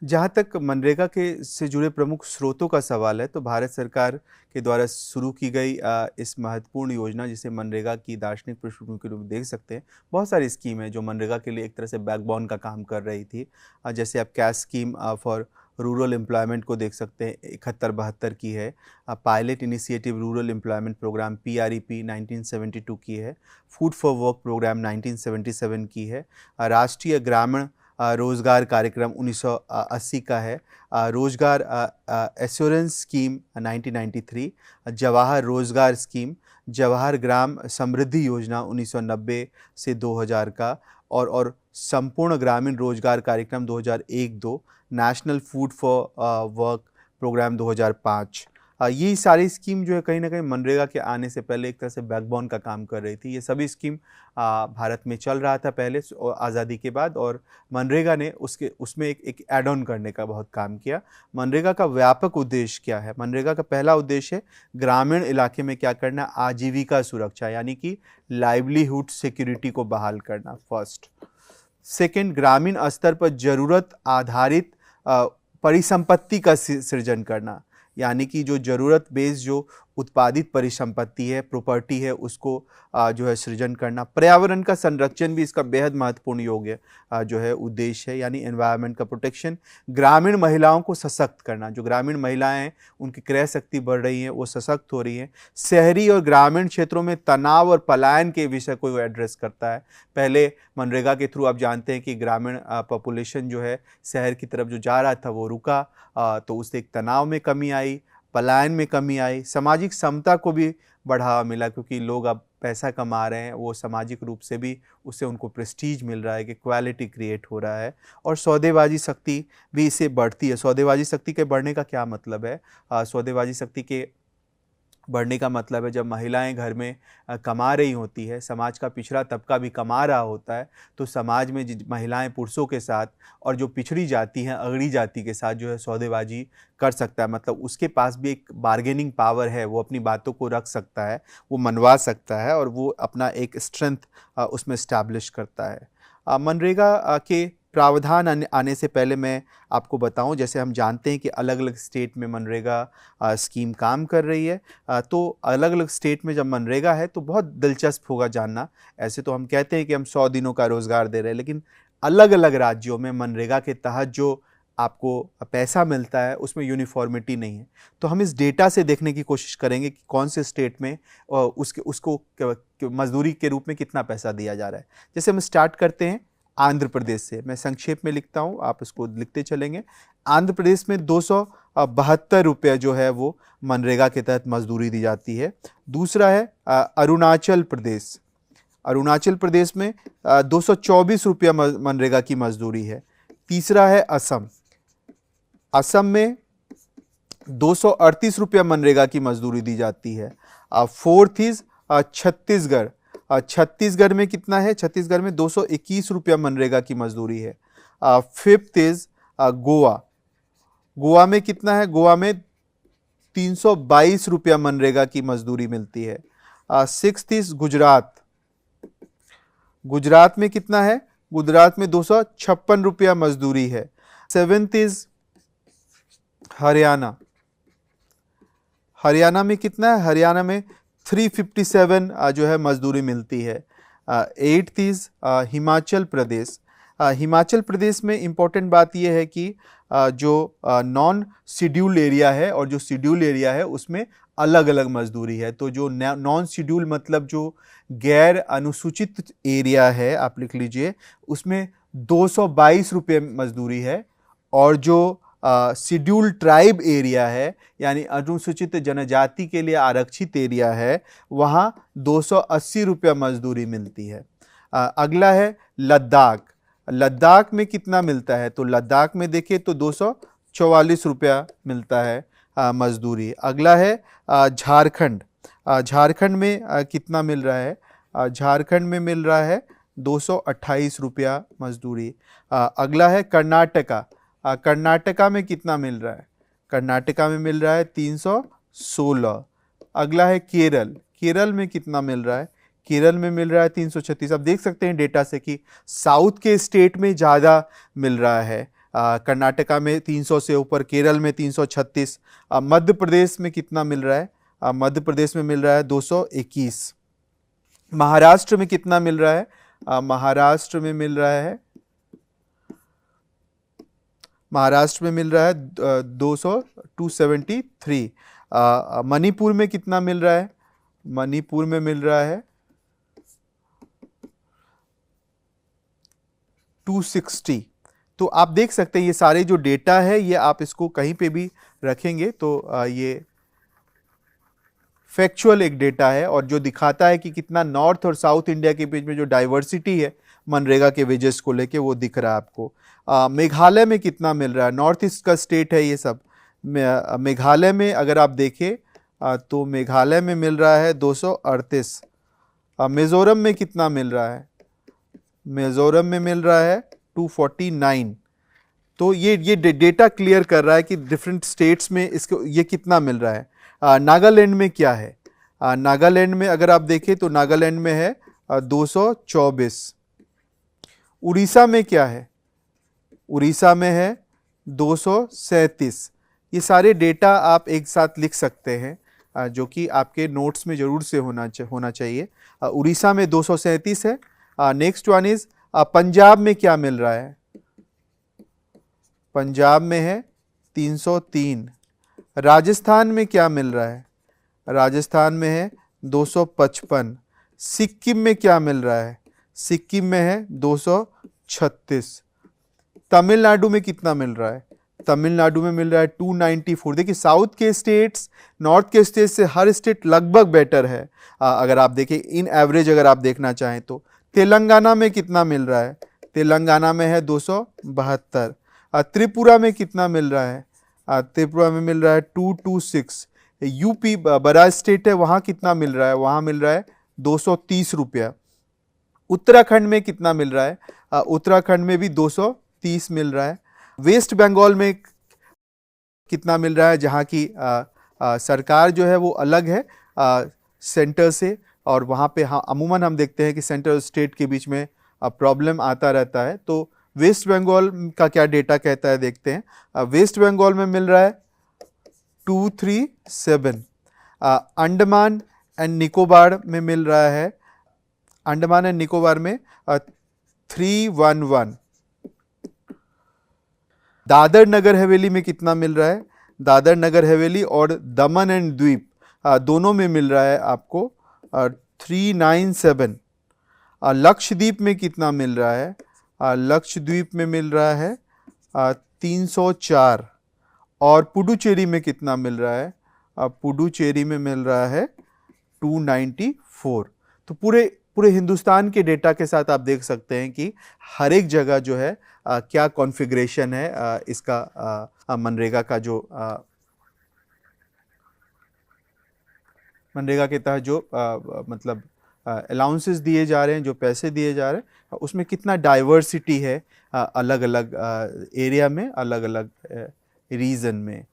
जहाँ तक मनरेगा के से जुड़े प्रमुख स्रोतों का सवाल है तो भारत सरकार के द्वारा शुरू की गई इस महत्वपूर्ण योजना, जिसे मनरेगा की दार्शनिक पृष्ठभूमि के रूप में देख सकते हैं, बहुत सारी स्कीम है जो मनरेगा के लिए एक तरह से बैकबोन का काम कर रही थी। जैसे आप cash scheme for rural employment को देख सकते हैं, 71-72 की है। Pilot initiative rural employment programme PREP 1972 की है। फूड फॉर वर्क प्रोग्राम 1977 की है। राष्ट्रीय ग्रामीण रोजगार कार्यक्रम 1980 का है। रोजगार एश्योरेंस स्कीम 1993, जवाहर रोजगार स्कीम, जवाहर ग्राम समृद्धि योजना 1990 से 2000 का, और संपूर्ण ग्रामीण रोजगार कार्यक्रम 2001-2, national food for work programme 2005। ये सारी स्कीम जो है कहीं ना कहीं मनरेगा के आने से पहले एक तरह से बैकबोन का काम कर रही थी। ये सभी स्कीम भारत में चल रहा था पहले आज़ादी के बाद, और मनरेगा ने उसमें एक ऐड ऑन करने का बहुत काम किया। मनरेगा का व्यापक उद्देश्य क्या है? मनरेगा का पहला उद्देश्य है ग्रामीण इलाके में क्या करना, आजीविका सुरक्षा यानी कि लाइवलीहुड सिक्योरिटी को बहाल करना, फर्स्ट। सेकेंड, ग्रामीण स्तर पर जरूरत आधारित परिसंपत्ति का सृजन करना, यानी कि जो ज़रूरत बेस्ड जो उत्पादित परिसंपत्ति है, प्रॉपर्टी है, उसको जो है सृजन करना। पर्यावरण का संरक्षण भी इसका बेहद महत्वपूर्ण योग्य जो है उद्देश्य है, यानी एनवायरनमेंट का प्रोटेक्शन। ग्रामीण महिलाओं को सशक्त करना, जो ग्रामीण महिलाएं हैं उनकी क्रय शक्ति बढ़ रही है, वो सशक्त हो रही हैं। शहरी और ग्रामीण क्षेत्रों में तनाव और पलायन के विषय को एड्रेस करता है। पहले मनरेगा के थ्रू आप जानते हैं कि ग्रामीण पॉपुलेशन जो है शहर की तरफ जो जा रहा था वो रुका, तो उससे एक तनाव में कमी आई, पलायन में कमी आई, सामाजिक समता को भी बढ़ावा मिला, क्योंकि लोग अब पैसा कमा रहे हैं, वो सामाजिक रूप से भी उससे उनको प्रेस्टीज मिल रहा है, कि क्वालिटी क्रिएट हो रहा है, और सौदेबाजी शक्ति भी इससे बढ़ती है। सौदेबाजी शक्ति के बढ़ने का क्या मतलब है? सौदेबाजी शक्ति के बढ़ने का मतलब है जब महिलाएं घर में कमा रही होती है, समाज का पिछड़ा तबका भी कमा रहा होता है, तो समाज में महिलाएं पुरुषों के साथ और जो पिछड़ी जाति हैं, अगड़ी जाति के साथ जो है सौदेबाजी कर सकता है। मतलब उसके पास भी एक बार्गेनिंग पावर है, वो अपनी बातों को रख सकता है, वो मनवा सकता है, और वो अपना एक स्ट्रेंथ उसमें इस्टेब्लिश करता है। मनरेगा के प्रावधान आने से पहले मैं आपको बताऊं, जैसे हम जानते हैं कि अलग अलग स्टेट में मनरेगा स्कीम काम कर रही है, तो अलग अलग स्टेट में जब मनरेगा है तो बहुत दिलचस्प होगा जानना। ऐसे तो हम कहते हैं कि हम 100 दिनों का रोज़गार दे रहे हैं, लेकिन अलग अलग राज्यों में मनरेगा के तहत जो आपको पैसा मिलता है उसमें यूनिफॉर्मिटी नहीं है। तो हम इस डेटा से देखने की कोशिश करेंगे कि कौन से स्टेट में उसको मजदूरी के रूप में कितना पैसा दिया जा रहा है। जैसे हम स्टार्ट करते हैं आंध्र प्रदेश से, मैं संक्षेप में लिखता हूँ, आप इसको लिखते चलेंगे। आंध्र प्रदेश में 272 रुपये जो है वो मनरेगा के तहत मजदूरी दी जाती है। दूसरा है अरुणाचल प्रदेश। अरुणाचल प्रदेश में 224 रुपया मनरेगा की मजदूरी है। तीसरा है असम। असम में 238 रुपया मनरेगा की मजदूरी दी जाती है। Fourth is Chhattisgarh. छत्तीसगढ़ में कितना है? छत्तीसगढ़ में 221 रुपया मनरेगा की मजदूरी है। Fifth is Goa. गोवा में कितना है? गोवा में 322 रुपया मनरेगा की मजदूरी मिलती है। Sixth is Gujarat. गुजरात में कितना है? गुजरात में 256 रुपया मजदूरी है। Seventh is Haryana. हरियाणा में कितना है? हरियाणा में 357 जो है मजदूरी मिलती है। Eighth is Himachal Pradesh. हिमाचल प्रदेश में इम्पोर्टेंट बात यह है कि जो नॉन शेड्यूल एरिया है और जो शेड्यूल एरिया है उसमें अलग अलग मजदूरी है। तो जो नॉन शेड्यूल मतलब जो गैर अनुसूचित एरिया है, आप लिख लीजिए, उसमें 222 रुपये मजदूरी है। और जो शेड्यूल ट्राइब एरिया है यानी अनुसूचित जनजाति के लिए आरक्षित एरिया है, वहाँ 280 रुपया मजदूरी मिलती है। अगला है लद्दाख। लद्दाख में कितना मिलता है? तो लद्दाख में देखिए तो 244 रुपया मिलता है मजदूरी। अगला है झारखंड। झारखंड में कितना मिल रहा है? झारखंड में मिल रहा है 228 रुपया मजदूरी। अगला है कर्नाटका। कर्नाटका में कितना मिल रहा है? कर्नाटका में मिल रहा है 316। अगला है केरल। केरल में कितना मिल रहा है? केरल में मिल रहा है 336। अब देख सकते हैं डेटा से कि साउथ के स्टेट में ज़्यादा मिल रहा है। कर्नाटका में 300 से ऊपर, केरल में 336। मध्य प्रदेश में कितना मिल रहा है? मध्य प्रदेश में मिल रहा है 221। महाराष्ट्र में कितना मिल रहा है? महाराष्ट्र में मिल रहा है 273। मणिपुर में कितना मिल रहा है? मणिपुर में मिल रहा है 260। तो आप देख सकते हैं ये सारे जो डेटा है ये आप इसको कहीं पे भी रखेंगे तो ये फैक्चुअल एक डेटा है और जो दिखाता है कि कितना नॉर्थ और साउथ इंडिया के बीच में जो डाइवर्सिटी है मनरेगा के वेजेस को लेके वो दिख रहा है आपको। मेघालय में कितना मिल रहा है? नॉर्थ ईस्ट का स्टेट है ये सब। मेघालय में अगर आप देखें तो मेघालय में मिल रहा है 238। मिज़ोरम में कितना मिल रहा है? मिज़ोरम में मिल रहा है 249। तो ये डेटा क्लियर कर रहा है कि डिफरेंट स्टेट्स में इसको ये कितना मिल रहा है। नागालैंड में क्या है? नागालैंड में अगर आप देखें तो नागालैंड में है 224। उड़ीसा में क्या है? उड़ीसा में है 237। ये सारे डेटा आप एक साथ लिख सकते हैं जो कि आपके नोट्स में ज़रूर से होना चाहिए। उड़ीसा में 237 है। नेक्स्ट वन इज पंजाब में क्या मिल रहा है? पंजाब में है 303। राजस्थान में क्या मिल रहा है? राजस्थान में है 255। सिक्किम में क्या मिल रहा है? सिक्किम में है 236। तमिलनाडु में कितना मिल रहा है? तमिलनाडु में मिल रहा है 294। देखिए साउथ के स्टेट्स नॉर्थ के स्टेट से हर स्टेट लगभग बेटर है अगर आप देखें इन एवरेज अगर आप देखना चाहें तो। तेलंगाना में कितना मिल रहा है? तेलंगाना में है 272। त्रिपुरा में कितना मिल रहा है? त्रिपुरा में मिल रहा है 226। यूपी बड़ा स्टेट है, वहाँ कितना मिल रहा है? वहाँ मिल रहा है 230 रुपया। उत्तराखंड में कितना मिल रहा है? उत्तराखंड में भी 230 मिल रहा है। वेस्ट बंगाल में कितना मिल रहा है? जहाँ की सरकार जो है वो अलग है सेंटर से, और वहाँ पे हाँ अमूमन हम देखते हैं कि सेंटर और स्टेट के बीच में प्रॉब्लम आता रहता है। तो वेस्ट बंगाल का क्या डेटा कहता है देखते हैं। वेस्ट बंगाल में मिल रहा है 237। अंडमान एंड निकोबार में मिल रहा है, अंडमान एंड निकोबार में 311। दादर नगर हवेली में कितना मिल रहा है? दादर नगर हवेली और दमन एंड द्वीप दोनों में मिल रहा है आपको 397। लक्षद्वीप में कितना मिल रहा है? लक्षद्वीप में मिल रहा है 304। और पुडुचेरी में कितना मिल रहा है? पुडुचेरी में मिल रहा है 294। तो पूरे हिंदुस्तान के डेटा के साथ आप देख सकते हैं कि हर एक जगह जो है क्या कॉन्फ़िगरेशन है इसका मनरेगा का जो मनरेगा के तहत जो मतलब अलाउंसेस दिए जा रहे हैं, जो पैसे दिए जा रहे हैं, उसमें कितना डाइवर्सिटी है अलग अलग एरिया में, अलग अलग रीजन में।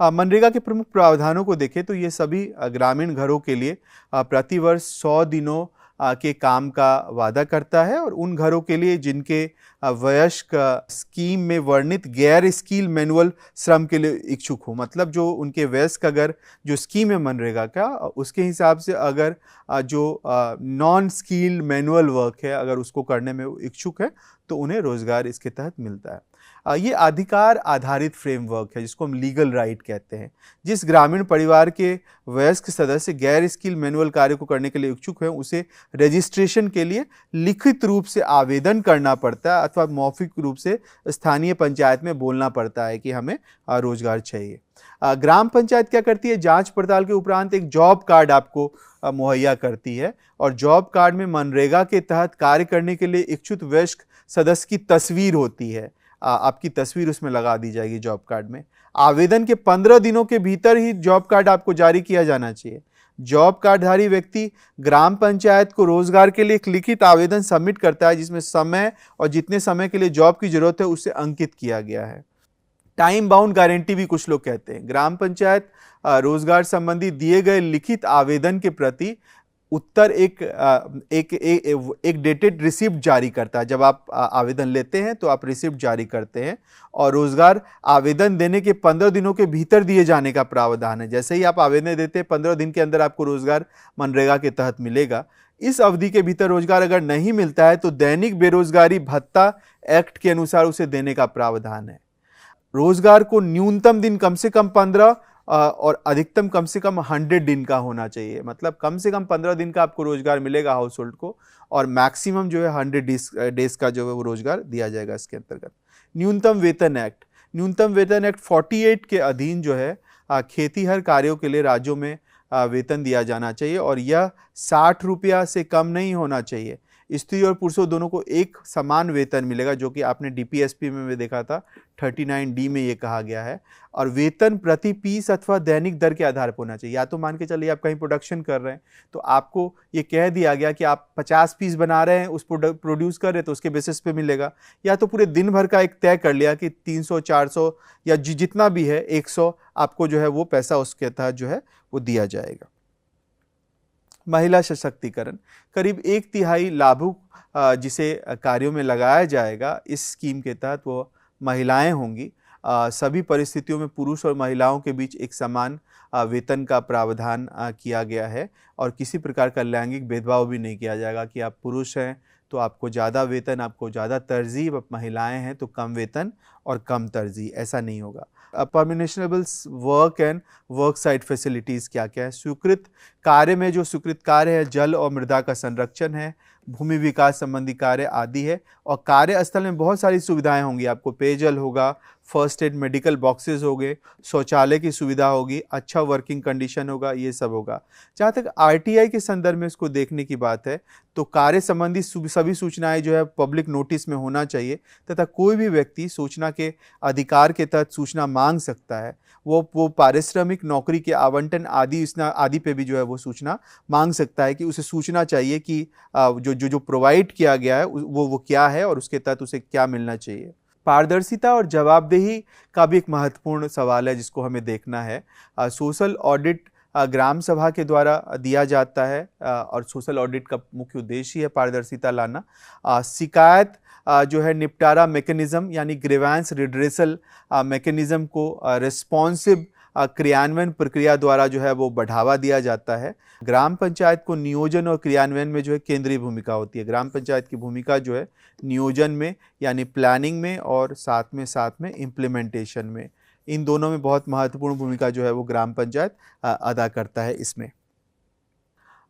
मनरेगा के प्रमुख प्रावधानों को देखें तो ये सभी ग्रामीण घरों के लिए प्रतिवर्ष 100 दिनों के काम का वादा करता है और उन घरों के लिए जिनके वयस्क स्कीम में वर्णित गैर स्किल मैनुअल श्रम के लिए इच्छुक हो, मतलब जो उनके वयस्क अगर जो स्कीम है मनरेगा का उसके हिसाब से अगर जो नॉन स्किल मैनुअल वर्क है अगर उसको करने में इच्छुक है तो उन्हें रोजगार इसके तहत मिलता है। ये अधिकार आधारित फ्रेमवर्क है जिसको हम लीगल राइट कहते हैं। जिस ग्रामीण परिवार के वयस्क सदस्य गैर स्किल मैनुअल कार्य को करने के लिए इच्छुक हैं उसे रजिस्ट्रेशन के लिए लिखित रूप से आवेदन करना पड़ता है अथवा मौखिक रूप से स्थानीय पंचायत में बोलना पड़ता है कि हमें रोजगार चाहिए। ग्राम पंचायत क्या करती है, जांच पड़ताल के उपरांत एक जॉब कार्ड आपको मुहैया करती है और जॉब कार्ड में मनरेगा के तहत कार्य करने के लिए इच्छुक वयस्क सदस्य की तस्वीर होती है। आपकी तस्वीर उसमें लगा दी जाएगी जॉब कार्ड में। आवेदन के 15 दिनों के भीतर ही जॉब कार्ड आपको जारी किया जाना चाहिए। जॉब कार्डधारी व्यक्ति ग्राम पंचायत को रोजगार के लिए एक लिखित आवेदन सबमिट करता है जिसमें समय और जितने समय के लिए जॉब की जरूरत है उसे अंकित किया गया है। टाइम बाउंड गारंटी भी कुछ लोग कहते हैं। ग्राम पंचायत रोजगार संबंधी दिए गए लिखित आवेदन के प्रति उत्तर एक डेटेड रिसिप्ट जारी करता है। जब आप आवेदन लेते हैं तो आप रिसिप्ट जारी करते हैं और रोजगार आवेदन देने के 15 दिनों के भीतर दिए जाने का प्रावधान है। जैसे ही आप आवेदन देते हैं 15 दिन के अंदर आपको रोजगार मनरेगा के तहत मिलेगा। इस अवधि के भीतर रोजगार अगर नहीं मिलता है तो दैनिक बेरोजगारी भत्ता एक्ट के अनुसार उसे देने का प्रावधान है। रोजगार को न्यूनतम दिन कम से कम 15 और अधिकतम कम से कम 100 दिन का होना चाहिए। मतलब कम से कम 15 दिन का आपको रोजगार मिलेगा हाउस होल्ड को और मैक्सिमम जो है 100 डेज का जो है वो रोजगार दिया जाएगा इसके अंतर्गत। न्यूनतम वेतन एक्ट 48 के अधीन जो है खेतीहर कार्यों के लिए राज्यों में वेतन दिया जाना चाहिए और यह 60 रुपया से कम नहीं होना चाहिए। स्त्री और पुरुषों दोनों को एक समान वेतन मिलेगा जो कि आपने डीपीएसपी में देखा था 39D में ये कहा गया है। और वेतन प्रति पीस अथवा दैनिक दर के आधार पर होना चाहिए। या तो मान के चलिए आप कहीं प्रोडक्शन कर रहे हैं तो आपको ये कह दिया गया कि आप 50 पीस बना रहे हैं उस प्रोड्यूस कर रहे हैं तो उसके बेसिस पे मिलेगा, या तो पूरे दिन भर का एक तय कर लिया कि 300 400 या जितना भी है 100 आपको जो है वो पैसा उसके तहत जो है वो दिया जाएगा। महिला सशक्तिकरण करीब 1/3 लाभुक जिसे कार्यों में लगाया जाएगा इस स्कीम के तहत वो महिलाएं होंगी। सभी परिस्थितियों में पुरुष और महिलाओं के बीच एक समान वेतन का प्रावधान किया गया है और किसी प्रकार का लैंगिक भेदभाव भी नहीं किया जाएगा कि आप पुरुष हैं तो आपको ज़्यादा वेतन, आपको ज़्यादा तरजीह, आप महिलाएं हैं तो कम वेतन और कम तरजीह, ऐसा नहीं होगा। Permissionable work and work site facilities क्या क्या है। स्वीकृत कार्य में जो स्वीकृत कार्य है जल और मृदा का संरक्षण है, भूमि विकास संबंधी कार्य आदि है और कार्यस्थल में बहुत सारी सुविधाएं होंगी। आपको पेयजल होगा, फर्स्ट एड मेडिकल बॉक्सेस होंगे, शौचालय की सुविधा होगी, अच्छा वर्किंग कंडीशन होगा, ये सब होगा। जहाँ तक आरटीआई के संदर्भ में इसको देखने की बात है तो कार्य संबंधी सभी सूचनाएं जो है पब्लिक नोटिस में होना चाहिए तथा कोई भी व्यक्ति सूचना के अधिकार के तहत सूचना मांग सकता है। वो पारिश्रमिक, नौकरी के आवंटन आदि पे भी जो है वो सूचना मांग सकता है कि उसे सूचना चाहिए कि जो प्रोवाइड किया गया है वो क्या है और उसके तहत उसे क्या मिलना चाहिए। पारदर्शिता और जवाबदेही का भी एक महत्वपूर्ण सवाल है जिसको हमें देखना है। सोशल ऑडिट ग्राम सभा के द्वारा दिया जाता है और सोशल ऑडिट का मुख्य उद्देश्य है पारदर्शिता लाना। शिकायत जो है निपटारा मैकेनिज्म यानी ग्रीवेंस रिड्रेसल मैकेनिज्म को रिस्पॉन्सिव क्रियान्वयन प्रक्रिया द्वारा जो है वो बढ़ावा दिया जाता है। ग्राम पंचायत को नियोजन और क्रियान्वयन में जो है केंद्रीय भूमिका होती है। ग्राम पंचायत की भूमिका जो है नियोजन में यानी प्लानिंग में और साथ में इम्प्लीमेंटेशन में, इन दोनों में बहुत महत्वपूर्ण भूमिका जो है वो ग्राम पंचायत अदा करता है। इसमें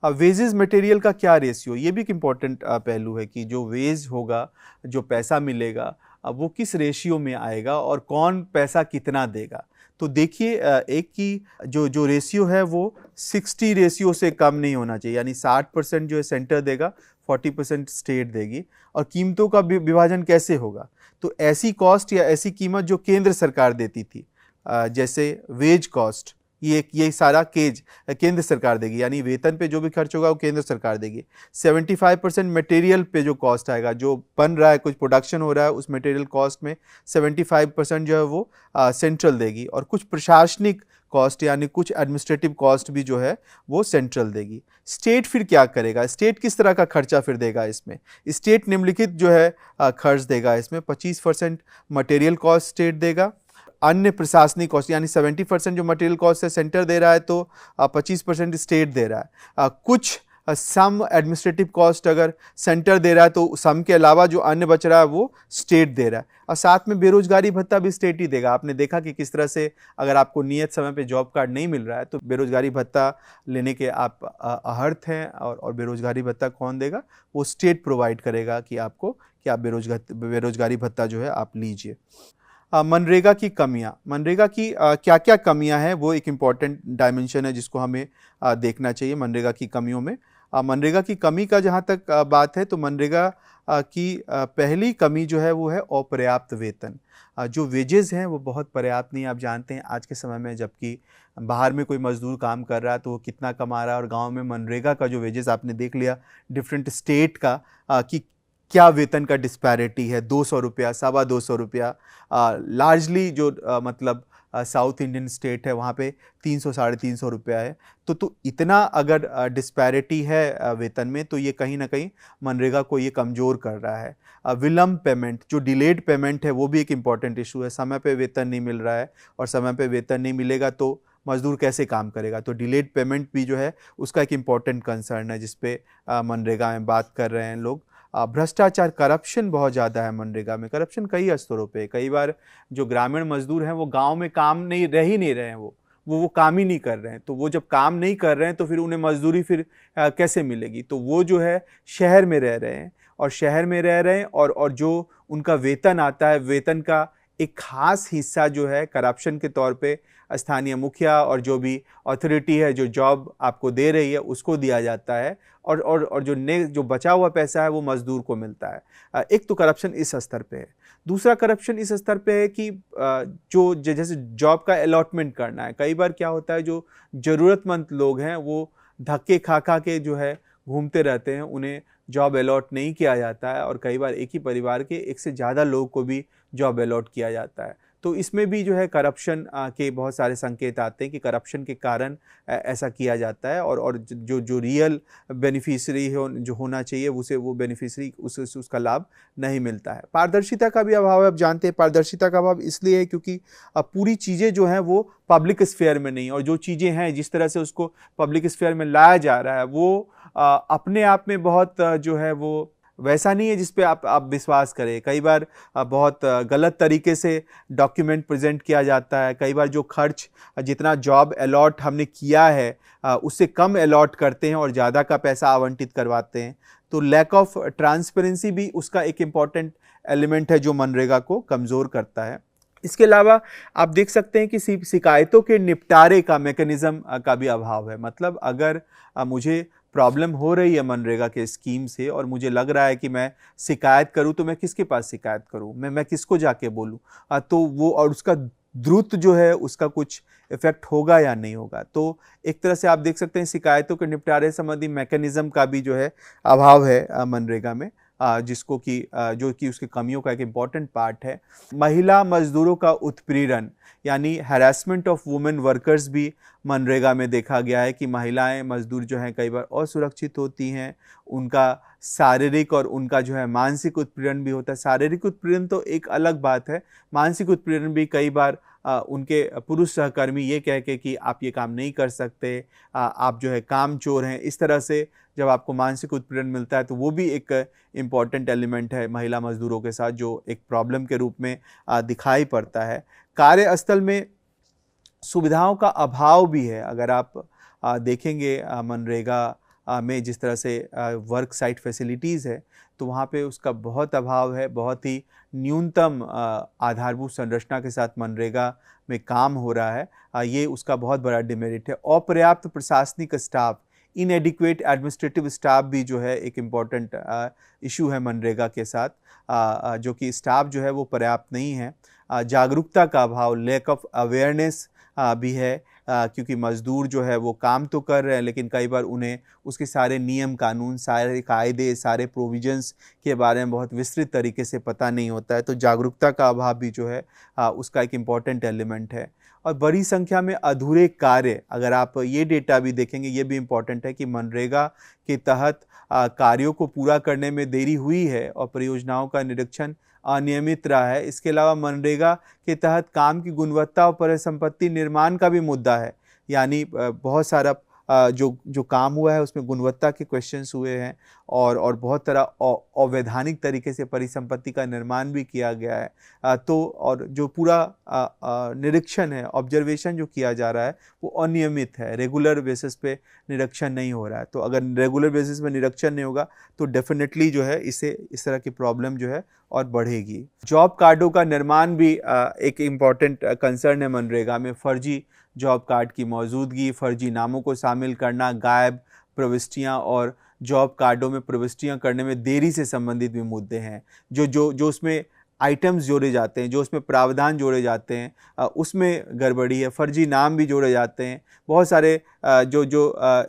वेजेस मटेरियल का क्या रेशियो, ये भी एक इम्पॉर्टेंट पहलू है कि जो वेज होगा, जो पैसा मिलेगा, अब वो किस रेशियो में आएगा और कौन पैसा कितना देगा। तो देखिए एक की जो रेशियो है वो 60 रेशियो से कम नहीं होना चाहिए, यानी 60% जो है सेंटर देगा, 40% स्टेट देगी। और कीमतों का विभाजन कैसे होगा, तो ऐसी कॉस्ट या ऐसी कीमत जो केंद्र सरकार देती थी, जैसे वेज कॉस्ट ये सारा केंद्र सरकार देगी, यानी वेतन पे जो भी खर्च होगा वो केंद्र सरकार देगी। 75% मटेरियल पे जो कॉस्ट आएगा, जो बन रहा है, कुछ प्रोडक्शन हो रहा है, उस मटेरियल कॉस्ट में 75% जो है वो सेंट्रल देगी, और कुछ प्रशासनिक कॉस्ट यानी कुछ एडमिनिस्ट्रेटिव कॉस्ट भी जो है वो सेंट्रल देगी। स्टेट फिर क्या करेगा? स्टेट किस तरह का खर्चा फिर देगा इसमें? स्टेट निम्नलिखित जो है खर्च देगा इसमें। 25% मटेरियल कॉस्ट स्टेट देगा, अन्य प्रशासनिक कॉस्ट यानी 70% जो मटेरियल कॉस्ट है सेंटर दे रहा है, तो 25% स्टेट दे रहा है। कुछ सम एडमिनिस्ट्रेटिव कॉस्ट अगर सेंटर दे रहा है तो सम के अलावा जो अन्य बच रहा है वो स्टेट दे रहा है, और साथ में बेरोजगारी भत्ता भी स्टेट ही देगा। आपने देखा कि किस तरह से अगर आपको नियत समय पे जॉब कार्ड नहीं मिल रहा है तो बेरोजगारी भत्ता लेने के आप अहर्थ हैं, और बेरोजगारी भत्ता कौन देगा? वो स्टेट प्रोवाइड करेगा कि आपको कि आप बेरोजगारी भत्ता जो है आप लीजिए। मनरेगा की कमियां, मनरेगा की क्या क्या कमियां हैं वो एक इम्पॉर्टेंट डायमेंशन है जिसको हमें देखना चाहिए मनरेगा की कमियों में। मनरेगा की कमी का जहां तक बात है तो मनरेगा की पहली कमी जो है वो है अपर्याप्त वेतन। जो वेजेस हैं वो बहुत पर्याप्त नहीं। आप जानते हैं आज के समय में जबकि बाहर में कोई मजदूर काम कर रहा है तो वो कितना कमा रहा है, और गांव में मनरेगा का जो वेजेस आपने देख लिया डिफरेंट स्टेट का कि क्या वेतन का डिस्पैरिटी है, 200 रुपया, 225 रुपया। लार्जली जो मतलब साउथ इंडियन स्टेट है वहाँ पे 300 350 रुपया है। तो इतना अगर डिस्पैरिटी है वेतन में, तो ये कहीं ना कहीं मनरेगा को ये कमज़ोर कर रहा है। विलम्ब पेमेंट, जो डिलेड पेमेंट है वो भी एक इम्पॉर्टेंट इशू है। समय पे वेतन नहीं मिल रहा है, और समय पे वेतन नहीं मिलेगा तो मजदूर कैसे काम करेगा? तो डिलेड पेमेंट भी जो है उसका एक इम्पॉर्टेंट कंसर्न है जिस पे मनरेगा में बात कर रहे हैं लोग। भ्रष्टाचार, करप्शन बहुत ज़्यादा है मनरेगा में। करप्शन कई स्तरों पे। कई बार जो ग्रामीण मजदूर हैं वो गांव में काम नहीं रह रहे हैं, वो काम ही नहीं कर रहे हैं। तो वो जब काम नहीं कर रहे हैं तो फिर उन्हें मजदूरी फिर कैसे मिलेगी? तो वो जो है शहर में रह रहे हैं, और जो उनका वेतन आता है, वेतन का एक खास हिस्सा जो है करप्शन के तौर पे स्थानीय मुखिया और जो भी अथॉरिटी है जो जॉब आपको दे रही है उसको दिया जाता है, और जो बचा हुआ पैसा है वो मजदूर को मिलता है। एक तो करप्शन इस स्तर पे है। दूसरा करप्शन इस स्तर पे है कि जैसे जॉब का अलॉटमेंट करना है। कई बार क्या होता है, जो ज़रूरतमंद लोग हैं वो धक्के खा के जो है घूमते रहते हैं, उन्हें जॉब अलॉट नहीं किया जाता है, और कई बार एक ही परिवार के एक से ज़्यादा लोग को भी जॉब अलॉट किया जाता है। तो इसमें भी जो है करप्शन के बहुत सारे संकेत आते हैं कि करप्शन के कारण ऐसा किया जाता है, और जो रियल बेनिफिशियरी जो होना चाहिए उसे वो बेनिफिशियरी उसका लाभ नहीं मिलता है। पारदर्शिता का भी अभाव है। आप जानते हैं पारदर्शिता का अभाव इसलिए है क्योंकि पूरी चीज़ें जो हैं वो पब्लिक स्फेयर में नहीं, और जो चीज़ें हैं जिस तरह से उसको पब्लिक स्फेयर में लाया जा रहा है वो अपने आप में बहुत जो है वो वैसा नहीं है जिस पे आप विश्वास करें। कई बार बहुत गलत तरीके से डॉक्यूमेंट प्रेजेंट किया जाता है। कई बार जो खर्च जितना जॉब अलॉट हमने किया है उससे कम अलॉट करते हैं और ज़्यादा का पैसा आवंटित करवाते हैं। तो लैक ऑफ ट्रांसपेरेंसी भी उसका एक इम्पॉर्टेंट एलिमेंट है जो मनरेगा को कमज़ोर करता है। इसके अलावा आप देख सकते हैं कि शिकायतों के निपटारे का मैकेनिज़्म का भी अभाव है। मतलब अगर मुझे प्रॉब्लम हो रही है मनरेगा के स्कीम से और मुझे लग रहा है कि मैं शिकायत करूं तो मैं किसके पास शिकायत करूं, मैं किसको जाके बोलूं? तो वो और उसका द्रुत जो है उसका कुछ इफेक्ट होगा या नहीं होगा। तो एक तरह से आप देख सकते हैं शिकायतों के निपटारे संबंधी मैकेनिज्म का भी जो है अभाव है मनरेगा में, जिसको कि जो कि उसकी कमियों का एक इम्पॉर्टेंट पार्ट है। महिला मजदूरों का उत्पीड़न यानी हैरेसमेंट ऑफ वुमेन वर्कर्स भी मनरेगा में देखा गया है कि महिलाएं मजदूर जो हैं कई बार असुरक्षित होती हैं, उनका शारीरिक और उनका जो है मानसिक उत्पीड़न भी होता है। शारीरिक उत्पीड़न तो एक अलग बात है, मानसिक उत्पीड़न भी कई बार उनके पुरुष सहकर्मी ये कह के कि आप ये काम नहीं कर सकते, आप जो है काम चोर हैं, इस तरह से जब आपको मानसिक उत्पीड़न मिलता है तो वो भी एक इम्पॉर्टेंट एलिमेंट है महिला मजदूरों के साथ जो एक प्रॉब्लम के रूप में दिखाई पड़ता है। कार्यस्थल में सुविधाओं का अभाव भी है। अगर आप देखेंगे मनरेगा में जिस तरह से वर्क साइट फैसिलिटीज़ है तो वहाँ पे उसका बहुत अभाव है। बहुत ही न्यूनतम आधारभूत संरचना के साथ मनरेगा में काम हो रहा है, ये उसका बहुत बड़ा डिमेरिट है। अपर्याप्त प्रशासनिक स्टाफ, इनएडिक्वेट एडमिनिस्ट्रेटिव स्टाफ भी जो है एक इम्पॉर्टेंट इशू है मनरेगा के साथ, जो कि स्टाफ जो है वो पर्याप्त नहीं है। जागरूकता का अभाव, लैक ऑफ अवेयरनेस भी है क्योंकि मज़दूर जो है वो काम तो कर रहे हैं, लेकिन कई बार उन्हें उसके सारे नियम कानून, सारे कायदे, सारे प्रोविजंस के बारे में बहुत विस्तृत तरीके से पता नहीं होता है। तो जागरूकता का अभाव भी जो है उसका एक इम्पॉर्टेंट एलिमेंट है। और बड़ी संख्या में अधूरे कार्य, अगर आप ये डेटा भी देखेंगे, ये भी इम्पॉर्टेंट है कि मनरेगा के तहत कार्यों को पूरा करने में देरी हुई है और परियोजनाओं का निरीक्षण अनियमित रहा है। इसके अलावा मनरेगा के तहत काम की गुणवत्ता और परिसंपत्ति निर्माण का भी मुद्दा है, यानी बहुत सारा जो काम हुआ है उसमें गुणवत्ता के क्वेश्चंस हुए हैं और बहुत तरह अवैधानिक तरीके से परिसंपत्ति का निर्माण भी किया गया है। तो और जो पूरा निरीक्षण है, ऑब्जर्वेशन जो किया जा रहा है वो अनियमित है, रेगुलर बेसिस पे निरीक्षण नहीं हो रहा है। तो अगर रेगुलर बेसिस पे निरीक्षण नहीं होगा तो डेफिनेटली जो है इसे इस तरह की प्रॉब्लम जो है और बढ़ेगी। जॉब कार्डों का निर्माण भी एक इम्पॉर्टेंट कंसर्न है मनरेगा में। फर्जी जॉब कार्ड की मौजूदगी, फर्जी नामों को शामिल करना, गायब प्रविष्टियां और जॉब कार्डों में प्रविष्टियां करने में देरी से संबंधित भी मुद्दे हैं। जो उसमें आइटम्स जोड़े जाते हैं, जो उसमें प्रावधान जोड़े जाते हैं, उसमें गड़बड़ी है। फर्जी नाम भी जोड़े जाते हैं, बहुत सारे जो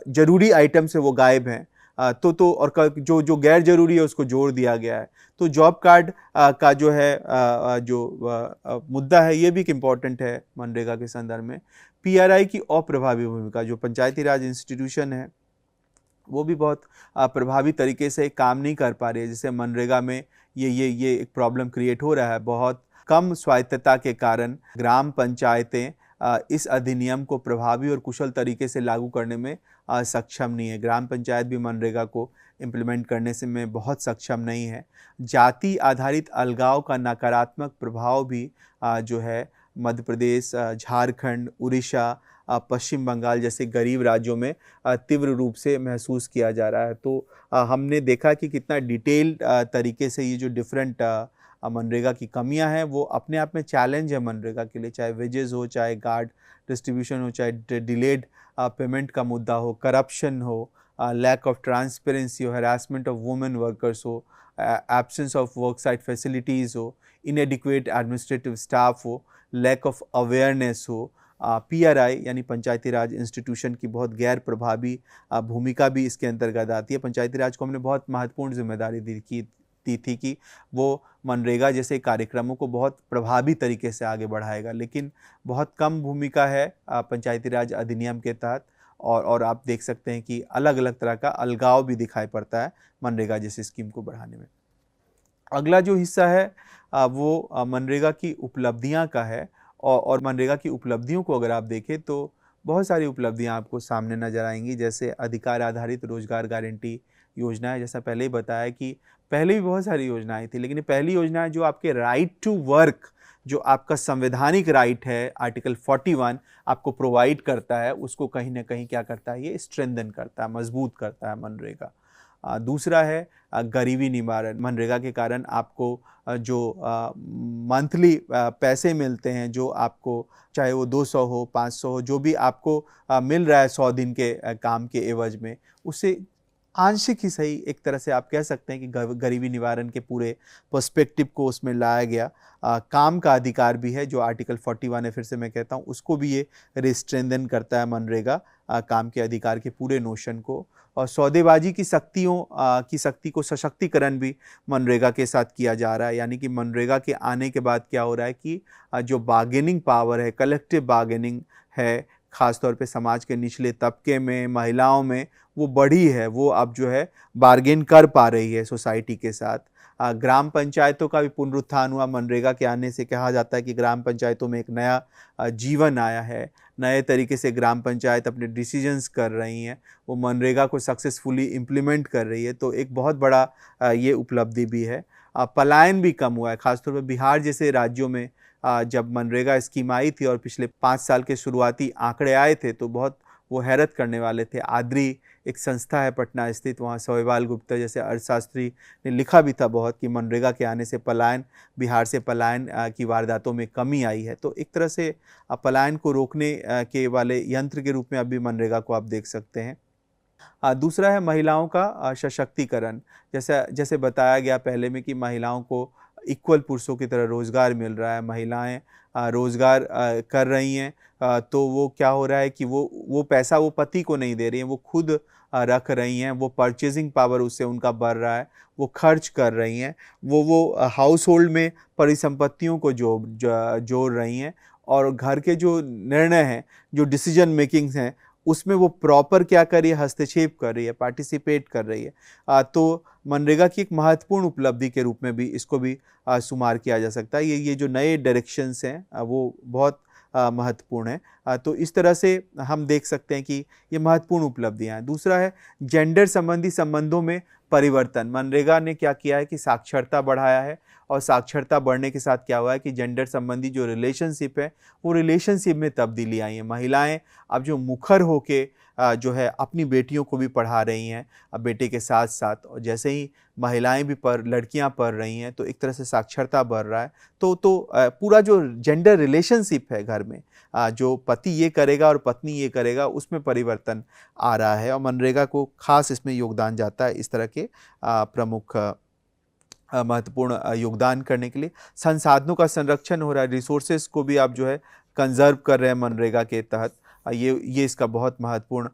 जरूरी आइटम्स है वो गायब हैं। तो और जो गैर जरूरी है उसको जोड़ दिया गया है। तो जॉब कार्ड का जो है मुद्दा है, ये भी एक इम्पॉर्टेंट है मनरेगा के संदर्भ में। पीआरआई की अप्रभावी भूमिका, जो पंचायती राज इंस्टीट्यूशन है वो भी बहुत प्रभावी तरीके से काम नहीं कर पा रही है। जैसे मनरेगा में ये एक प्रॉब्लम क्रिएट हो रहा है। बहुत कम स्वायत्तता के कारण ग्राम पंचायतें इस अधिनियम को प्रभावी और कुशल तरीके से लागू करने में सक्षम नहीं है। ग्राम पंचायत भी मनरेगा को इम्प्लीमेंट करने से में बहुत सक्षम नहीं है। जाति आधारित अलगाव का नकारात्मक प्रभाव भी जो है मध्य प्रदेश, झारखंड, उड़ीसा, पश्चिम बंगाल जैसे गरीब राज्यों में तीव्र रूप से महसूस किया जा रहा है। तो हमने देखा कि कितना डिटेल्ड तरीके से ये जो डिफरेंट मनरेगा की कमियां हैं वो अपने आप में चैलेंज है मनरेगा के लिए, चाहे वेजेस हो, चाहे गार्ड डिस्ट्रीब्यूशन हो, चाहे डिलेड पेमेंट का मुद्दा हो, करप्शन हो, लैक ऑफ ट्रांसपेरेंसी हो, हरासमेंट ऑफ वुमेन वर्कर्स हो, absence of work site facilities हो, इनएडिक्वेट एडमिनिस्ट्रेटिव स्टाफ हो, लैक ऑफ अवेयरनेस हो। पीआरआई यानी पंचायती राज इंस्टीट्यूशन की बहुत गैर प्रभावी भूमिका भी इसके अंतर्गत आती है। पंचायती राज को हमने बहुत महत्वपूर्ण जिम्मेदारी दी थी कि वो मनरेगा जैसे कार्यक्रमों को बहुत प्रभावी तरीके से आगे बढ़ाएगा, लेकिन बहुत कम भूमिका है पंचायती राज अधिनियम के तहत। और आप देख सकते हैं कि अलग अलग तरह का अलगाव भी दिखाई पड़ता है मनरेगा जैसी स्कीम को बढ़ाने में। अगला जो हिस्सा है वो मनरेगा की उपलब्धियां का है। और मनरेगा की उपलब्धियों को अगर आप देखें तो बहुत सारी उपलब्धियां आपको सामने नजर आएंगी। जैसे अधिकार आधारित रोजगार गारंटी योजना है। जैसा पहले ही बताया कि पहले भी बहुत सारी योजनाएं थी, लेकिन पहली योजना है जो आपके राइट टू वर्क, जो आपका संवैधानिक राइट है, आर्टिकल 41 आपको प्रोवाइड करता है, उसको कहीं ना कहीं क्या करता है, ये स्ट्रेंथन करता है, मजबूत करता है मनरेगा। दूसरा है गरीबी निवारण। मनरेगा के कारण आपको जो मंथली पैसे मिलते हैं, जो आपको चाहे वो 200 हो, 500 हो, जो भी आपको मिल रहा है 100 दिन के काम के एवज में, उससे आंशिक ही सही एक तरह से आप कह सकते हैं कि गरीबी निवारण के पूरे पर्सपेक्टिव को उसमें लाया गया। काम का अधिकार भी है जो आर्टिकल 41 है, फिर से मैं कहता हूँ, उसको भी ये रिस्ट्रेंथन करता है मनरेगा, काम के अधिकार के पूरे नोशन को। और सौदेबाजी की शक्ति को सशक्तिकरण भी मनरेगा के साथ किया जा रहा है। यानी कि मनरेगा के आने के बाद क्या हो रहा है कि जो बार्गेनिंग पावर है, कलेक्टिव बार्गेनिंग है, ख़ासतौर पे समाज के निचले तबके में, महिलाओं में, वो बढ़ी है। वो अब जो है बार्गेन कर पा रही है सोसाइटी के साथ। ग्राम पंचायतों का भी पुनरुत्थान हुआ मनरेगा के आने से। कहा जाता है कि ग्राम पंचायतों में एक नया जीवन आया है, नए तरीके से ग्राम पंचायत अपने डिसीजंस कर रही हैं, वो मनरेगा को सक्सेसफुली इम्प्लीमेंट कर रही है। तो एक बहुत बड़ा ये उपलब्धि भी है। पलायन भी कम हुआ है, खासतौर पर बिहार जैसे राज्यों में जब मनरेगा स्कीम आई थी और पिछले 5 साल के शुरुआती आंकड़े आए थे तो बहुत वो हैरत करने वाले थे। आद्री एक संस्था है पटना स्थित, वहाँ सौवाल गुप्ता जैसे अर्थशास्त्री ने लिखा भी था बहुत कि मनरेगा के आने से बिहार से पलायन की वारदातों में कमी आई है। तो एक तरह से पलायन को रोकने के वाले यंत्र के रूप में अभी मनरेगा को आप देख सकते हैं। दूसरा है महिलाओं का सशक्तिकरण। जैसे बताया गया पहले में कि महिलाओं को इक्वल पुरुषों की तरह रोज़गार मिल रहा है, महिलाएं रोज़गार कर रही हैं, तो वो क्या हो रहा है कि वो पैसा वो पति को नहीं दे रही हैं, वो खुद रख रही हैं, वो परचेजिंग पावर उससे उनका बढ़ रहा है, वो खर्च कर रही हैं, वो हाउस होल्ड में परिसंपत्तियों को जोड़ रही हैं, और घर के जो निर्णय हैं, जो डिसीजन मेकिंग्स हैं, उसमें वो प्रॉपर क्या कर रही है, हस्तक्षेप कर रही है, पार्टिसिपेट कर रही है। तो मनरेगा की एक महत्वपूर्ण उपलब्धि के रूप में भी इसको भी शुमार किया जा सकता है। ये जो नए डायरेक्शंस हैं वो बहुत महत्वपूर्ण है। तो इस तरह से हम देख सकते हैं कि ये महत्वपूर्ण उपलब्धियां हैं। दूसरा है जेंडर संबंधी संबंधों में परिवर्तन। मनरेगा ने क्या किया है कि साक्षरता बढ़ाया है, और साक्षरता बढ़ने के साथ क्या हुआ है कि जेंडर संबंधी जो रिलेशनशिप है वो रिलेशनशिप में तब्दीली आई है। महिलाएं अब जो मुखर होके जो है अपनी बेटियों को भी पढ़ा रही हैं, अब बेटे के साथ साथ, और जैसे ही महिलाएं भी लड़कियां पढ़ रही हैं तो एक तरह से साक्षरता बढ़ रहा है। तो पूरा जो जेंडर रिलेशनशिप है घर में, जो पति ये करेगा और पत्नी ये करेगा, उसमें परिवर्तन आ रहा है, और मनरेगा को खास इसमें योगदान जाता है इस तरह के प्रमुख महत्वपूर्ण योगदान करने के लिए। संसाधनों का संरक्षण हो रहा है, रिसोर्सेज को भी आप जो है कंजर्व कर रहे हैं मनरेगा के तहत। ये इसका बहुत महत्वपूर्ण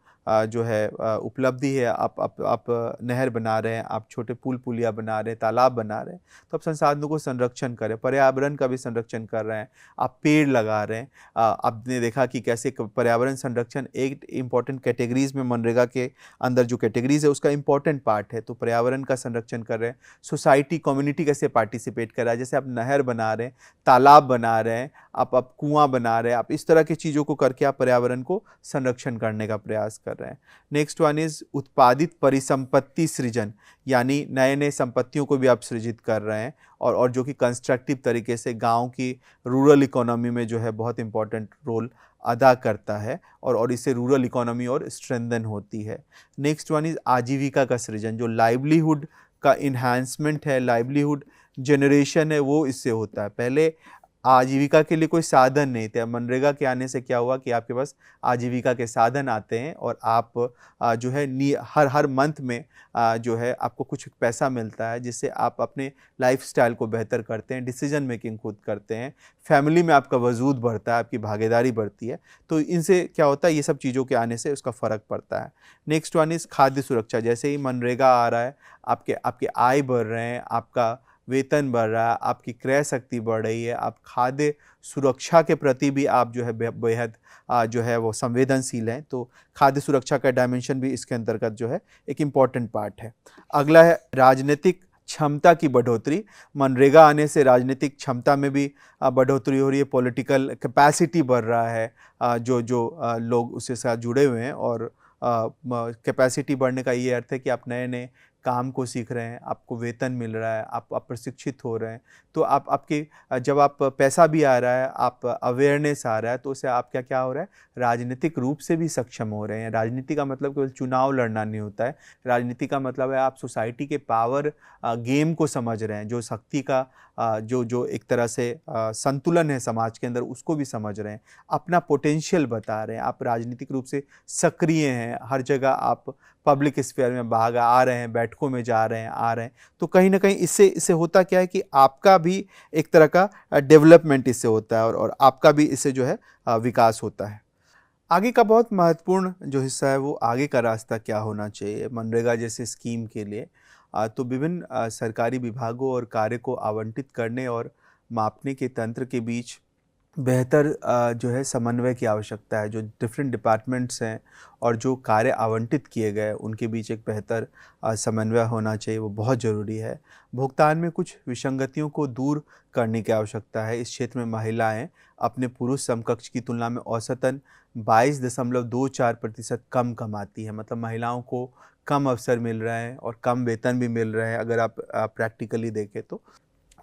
जो है उपलब्धि है। आप नहर बना रहे हैं, आप छोटे पुल पुलिया बना रहे हैं, तालाब बना रहे हैं, तो आप संसाधनों को संरक्षण कर रहे हैं, पर्यावरण का भी संरक्षण कर रहे हैं, आप पेड़ लगा रहे हैं। आपने देखा कि कैसे पर्यावरण संरक्षण एक इम्पॉर्टेंट कैटेगरीज में मनरेगा के अंदर जो कैटेगरीज है उसका इम्पॉर्टेंट पार्ट है। तो पर्यावरण का संरक्षण कर रहे हैं, सोसाइटी कम्युनिटी कैसे पार्टिसिपेट कर रहा है, जैसे आप नहर बना रहे हैं, तालाब बना रहे हैं, आप कुआं बना रहे हैं, आप इस तरह की चीज़ों को करके आप पर्यावरण को संरक्षण करने का प्रयास कर रहे हैं। नेक्स्ट वन इज उत्पादित परिसंपत्ति सृजन, यानी नए नए संपत्तियों को भी आप सृजित कर रहे हैं, और जो कि कंस्ट्रक्टिव तरीके से गांव की रूरल इकोनॉमी में जो है बहुत इंपॉर्टेंट रोल अदा करता है, और इससे रूरल इकोनॉमी और स्ट्रेंथन होती है। नेक्स्ट वन इज आजीविका का सृजन, जो लाइवलीहुड का इन्हांसमेंट है, लाइवलीहुड जनरेशन है, वो इससे होता है। पहले आजीविका के लिए कोई साधन नहीं थे, मनरेगा के आने से क्या हुआ कि आपके पास आजीविका के साधन आते हैं, और आप जो है हर मंथ में जो है आपको कुछ पैसा मिलता है, जिससे आप अपने लाइफस्टाइल को बेहतर करते हैं, डिसीजन मेकिंग खुद करते हैं, फैमिली में आपका वजूद बढ़ता है, आपकी भागीदारी बढ़ती है। तो इनसे क्या होता है, ये सब चीज़ों के आने से उसका फ़र्क पड़ता है। नेक्स्ट वन इज़ खाद्य सुरक्षा। जैसे ही मनरेगा आ रहा है, आपके आय बढ़ रहे हैं, आपका वेतन बढ़ रहा है, आपकी क्रय शक्ति बढ़ रही है, आप खाद्य सुरक्षा के प्रति भी आप जो है बेहद जो है वो संवेदनशील हैं। तो खाद्य सुरक्षा का डायमेंशन भी इसके अंतर्गत जो है एक इम्पॉर्टेंट पार्ट है। अगला है राजनीतिक क्षमता की बढ़ोतरी। मनरेगा आने से राजनीतिक क्षमता में भी बढ़ोतरी हो रही है, पॉलिटिकल कैपेसिटी बढ़ रहा है, जो लोग उसके साथ जुड़े हुए हैं, और कैपेसिटी बढ़ने का ये अर्थ है कि आप नए नए काम को सीख रहे हैं, आपको वेतन मिल रहा है, आप प्रशिक्षित हो रहे हैं, तो आपके जब आप पैसा भी आ रहा है, आप अवेयरनेस आ रहा है, तो उससे आप क्या हो रहा है, राजनीतिक रूप से भी सक्षम हो रहे हैं। राजनीति का मतलब केवल चुनाव लड़ना नहीं होता है, राजनीति का मतलब है आप सोसाइटी के पावर गेम को समझ रहे हैं, जो शक्ति का जो एक तरह से संतुलन है समाज के अंदर, उसको भी समझ रहे हैं, अपना पोटेंशियल बता रहे हैं, आप राजनीतिक रूप से सक्रिय हैं, हर जगह आप पब्लिक स्फीयर में भाग आ रहे हैं, बैठकों में जा रहे हैं, आ रहे हैं। तो कहीं ना कहीं इससे होता क्या है कि आपका भी एक तरह का डेवलपमेंट इससे होता है, और आपका भी इससे जो है विकास होता है। आगे का बहुत महत्वपूर्ण जो हिस्सा है वो आगे का रास्ता क्या होना चाहिए मनरेगा जैसे स्कीम के लिए। तो विभिन्न सरकारी विभागों और कार्य को आवंटित करने और मापने के तंत्र के बीच बेहतर जो है समन्वय की आवश्यकता है। जो डिफरेंट डिपार्टमेंट्स हैं और जो कार्य आवंटित किए गए उनके बीच एक बेहतर समन्वय होना चाहिए, वो बहुत ज़रूरी है। भुगतान में कुछ विसंगतियों को दूर करने की आवश्यकता है। इस क्षेत्र में महिलाएं अपने पुरुष समकक्ष की तुलना में औसतन 22.24% कम कमाती है। मतलब महिलाओं को कम अवसर मिल रहे हैं और कम वेतन भी मिल रहे हैं। अगर आप प्रैक्टिकली देखें तो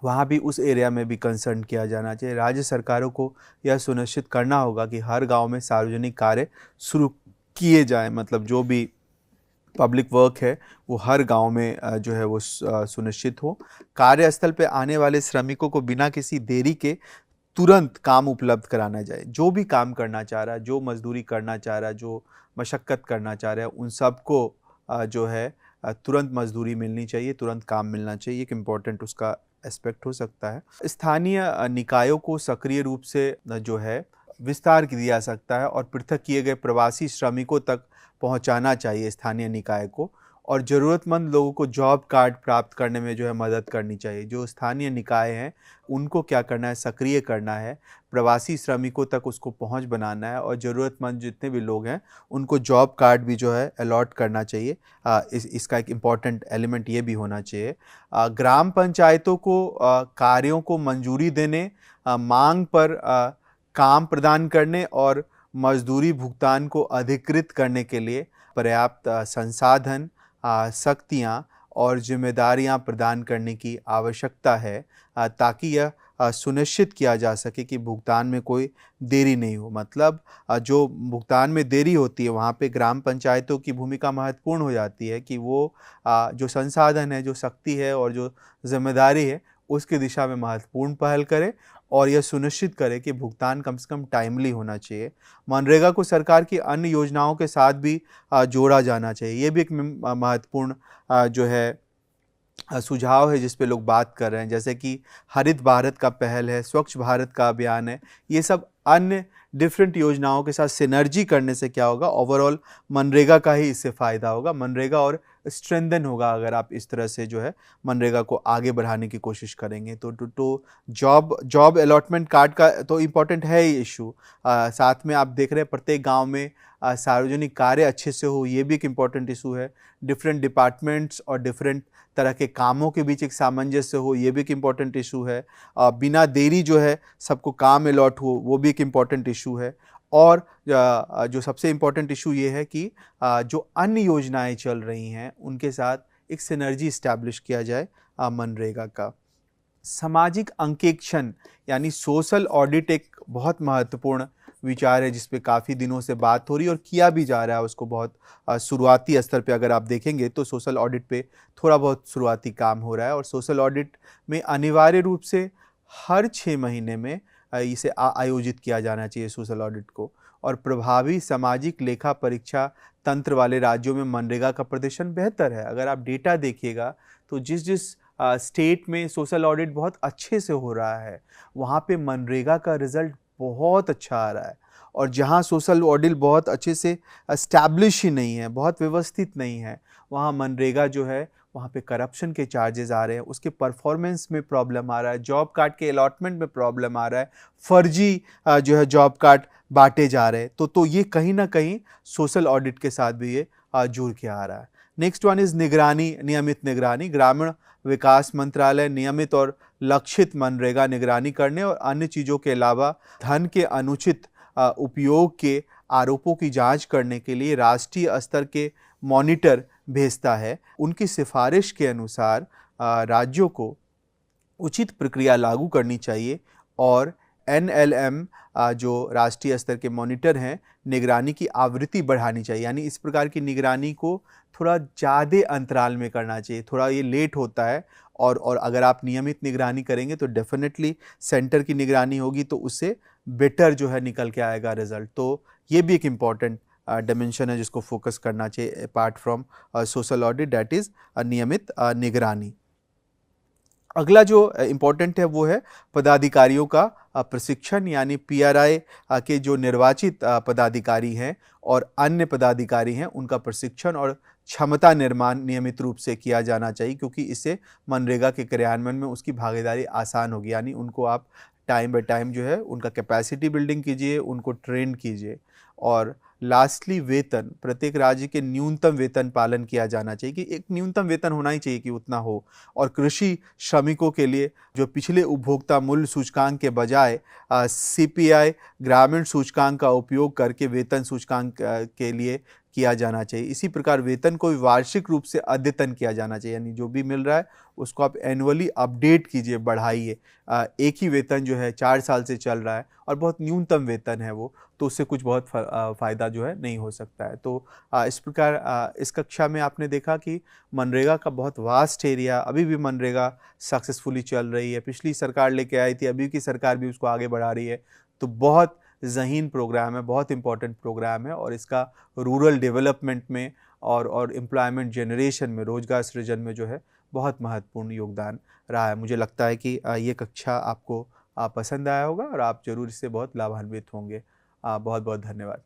वहाँ भी उस एरिया में भी कंसर्न किया जाना चाहिए। राज्य सरकारों को यह सुनिश्चित करना होगा कि हर गांव में सार्वजनिक कार्य शुरू किए जाएं। मतलब जो भी पब्लिक वर्क है वो हर गांव में जो है वो सुनिश्चित हो। कार्यस्थल पे आने वाले श्रमिकों को बिना किसी देरी के तुरंत काम उपलब्ध कराना जाए। जो भी काम करना चाह रहा है, जो मजदूरी करना चाह रहा है, जो मशक्क़त करना चाह रहा है, उन सबको जो है तुरंत मजदूरी मिलनी चाहिए, तुरंत काम मिलना चाहिए, एक इम्पॉर्टेंट उसका एस्पेक्ट हो सकता है। स्थानीय निकायों को सक्रिय रूप से जो है विस्तार किया जा सकता है और पृथक किए गए प्रवासी श्रमिकों तक पहुंचाना चाहिए स्थानीय निकाय को, और ज़रूरतमंद लोगों को जॉब कार्ड प्राप्त करने में जो है मदद करनी चाहिए। जो स्थानीय निकाय हैं उनको क्या करना है, सक्रिय करना है, प्रवासी श्रमिकों तक उसको पहुंच बनाना है, और ज़रूरतमंद जितने भी लोग हैं उनको जॉब कार्ड भी जो है अलॉट करना चाहिए। इसका एक इम्पॉर्टेंट एलिमेंट ये भी होना चाहिए। ग्राम पंचायतों को कार्यों को मंजूरी देने, मांग पर काम प्रदान करने और मजदूरी भुगतान को अधिकृत करने के लिए पर्याप्त संसाधन, शक्तियाँ और जिम्मेदारियाँ प्रदान करने की आवश्यकता है, ताकि यह सुनिश्चित किया जा सके कि भुगतान में कोई देरी नहीं हो। मतलब जो भुगतान में देरी होती है वहाँ पे ग्राम पंचायतों की भूमिका महत्वपूर्ण हो जाती है कि वो जो संसाधन है, जो शक्ति है और जो जिम्मेदारी है उसकी दिशा में महत्वपूर्ण पहल करे और यह सुनिश्चित करे कि भुगतान कम से कम टाइमली होना चाहिए। मनरेगा को सरकार की अन्य योजनाओं के साथ भी जोड़ा जाना चाहिए। ये भी एक महत्वपूर्ण जो है सुझाव है जिस पे लोग बात कर रहे हैं, जैसे कि हरित भारत का पहल है, स्वच्छ भारत का अभियान है। ये सब अन्य डिफरेंट योजनाओं के साथ सिनर्जी करने से क्या होगा, ओवरऑल मनरेगा का ही इससे फ़ायदा होगा। मनरेगा और स्ट्रेंथन होगा अगर आप इस तरह से जो है मनरेगा को आगे बढ़ाने की कोशिश करेंगे। तो जॉब अलॉटमेंट कार्ड का तो इम्पॉर्टेंट है ही इशू। साथ में आप देख रहे हैं प्रत्येक गांव में सार्वजनिक कार्य अच्छे से हो, ये भी एक इम्पॉर्टेंट इशू है। डिफरेंट डिपार्टमेंट्स और डिफरेंट तरह के कामों के बीच एक सामंजस्य हो, ये भी एक इम्पॉर्टेंट इशू है। बिना देरी जो है सबको काम अलॉट हो, वो भी एक इम्पॉर्टेंट इशू है। और जो सबसे इम्पॉर्टेंट इशू ये है कि जो अन्य योजनाएं चल रही हैं उनके साथ एक सिनर्जी इस्टेब्लिश किया जाए मनरेगा का। सामाजिक अंकेक्षण यानी सोशल ऑडिट एक बहुत महत्वपूर्ण विचार है जिस पे काफ़ी दिनों से बात हो रही है और किया भी जा रहा है उसको बहुत शुरुआती स्तर पे। अगर आप देखेंगे तो सोशल ऑडिट पे थोड़ा बहुत शुरुआती काम हो रहा है, और सोशल ऑडिट में अनिवार्य रूप से हर 6 महीने में इसे आयोजित किया जाना चाहिए सोशल ऑडिट को। और प्रभावी सामाजिक लेखा परीक्षा तंत्र वाले राज्यों में मनरेगा का प्रदर्शन बेहतर है। अगर आप डेटा देखिएगा तो जिस स्टेट में सोशल ऑडिट बहुत अच्छे से हो रहा है वहाँ पे मनरेगा का रिजल्ट बहुत अच्छा आ रहा है, और जहाँ सोशल ऑडिट बहुत अच्छे से एस्टैब्लिश ही नहीं है, बहुत व्यवस्थित नहीं है, वहाँ मनरेगा जो है वहाँ पे करप्शन के चार्जेस आ रहे हैं, उसके परफॉर्मेंस में प्रॉब्लम आ रहा है, जॉब कार्ड के अलॉटमेंट में प्रॉब्लम आ रहा है, फर्जी जो है जॉब कार्ड बांटे जा रहे हैं। तो ये कहीं ना कहीं सोशल ऑडिट के साथ भी ये जुड़ के आ रहा है। नेक्स्ट वन इज़ निगरानी, नियमित निगरानी। ग्रामीण विकास मंत्रालय नियमित और लक्षित मनरेगा निगरानी करने और अन्य चीज़ों के अलावा धन के अनुचित उपयोग के आरोपों की जांच करने के लिए राष्ट्रीय स्तर के मॉनिटर भेजता है। उनकी सिफारिश के अनुसार राज्यों को उचित प्रक्रिया लागू करनी चाहिए, और NLM जो राष्ट्रीय स्तर के मॉनिटर हैं निगरानी की आवृत्ति बढ़ानी चाहिए। यानी इस प्रकार की निगरानी को थोड़ा ज़्यादा अंतराल में करना चाहिए। थोड़ा ये लेट होता है, और अगर आप नियमित निगरानी करेंगे तो डेफिनेटली सेंटर की निगरानी होगी तो उससे बेटर जो है निकल के आएगा रिजल्ट। तो ये भी एक इम्पॉर्टेंट डिमेंशन है जिसको फोकस करना चाहिए apart from social audit, that is नियमित निगरानी। अगला जो इम्पोर्टेंट है वो है पदाधिकारियों का प्रशिक्षण, यानी PRI के जो निर्वाचित पदाधिकारी हैं और अन्य पदाधिकारी हैं उनका प्रशिक्षण और क्षमता निर्माण नियमित रूप से किया जाना चाहिए, क्योंकि इससे मनरेगा के क्रियान्वयन में उसकी भागीदारी आसान होगी। यानी उनको आप टाइम बाय टाइम जो है उनका कैपेसिटी बिल्डिंग कीजिए, उनको ट्रेन कीजिए। और लास्टली वेतन, प्रत्येक राज्य के न्यूनतम वेतन पालन किया जाना चाहिए कि एक न्यूनतम वेतन होना ही चाहिए कि उतना हो। और कृषि श्रमिकों के लिए जो पिछले उपभोक्ता मूल्य सूचकांक के बजाय CPI ग्रामीण सूचकांक का उपयोग करके वेतन सूचकांक के लिए किया जाना चाहिए। इसी प्रकार वेतन को भी वार्षिक रूप से अद्यतन किया जाना चाहिए, यानी जो भी मिल रहा है उसको आप एनुअली अपडेट कीजिए, बढ़ाइए। एक ही वेतन जो है 4 साल से चल रहा है और बहुत न्यूनतम वेतन है वो, तो उससे कुछ बहुत फ़ायदा जो है नहीं हो सकता है। तो इस प्रकार इस कक्षा में आपने देखा कि मनरेगा का बहुत वास्ट एरिया, अभी भी मनरेगा सक्सेसफुली चल रही है। पिछली सरकार लेके आई थी, अभी की सरकार भी उसको आगे बढ़ा रही है। तो बहुत ज़हीन प्रोग्राम है, बहुत इम्पॉर्टेंट प्रोग्राम है, और इसका रूरल डेवलपमेंट में और एम्प्लॉयमेंट जनरेशन में, रोज़गार सृजन में जो है बहुत महत्वपूर्ण योगदान रहा है। मुझे लगता है कि ये कक्षा आपको पसंद आया होगा और आप ज़रूर इससे बहुत लाभान्वित होंगे। बहुत बहुत धन्यवाद।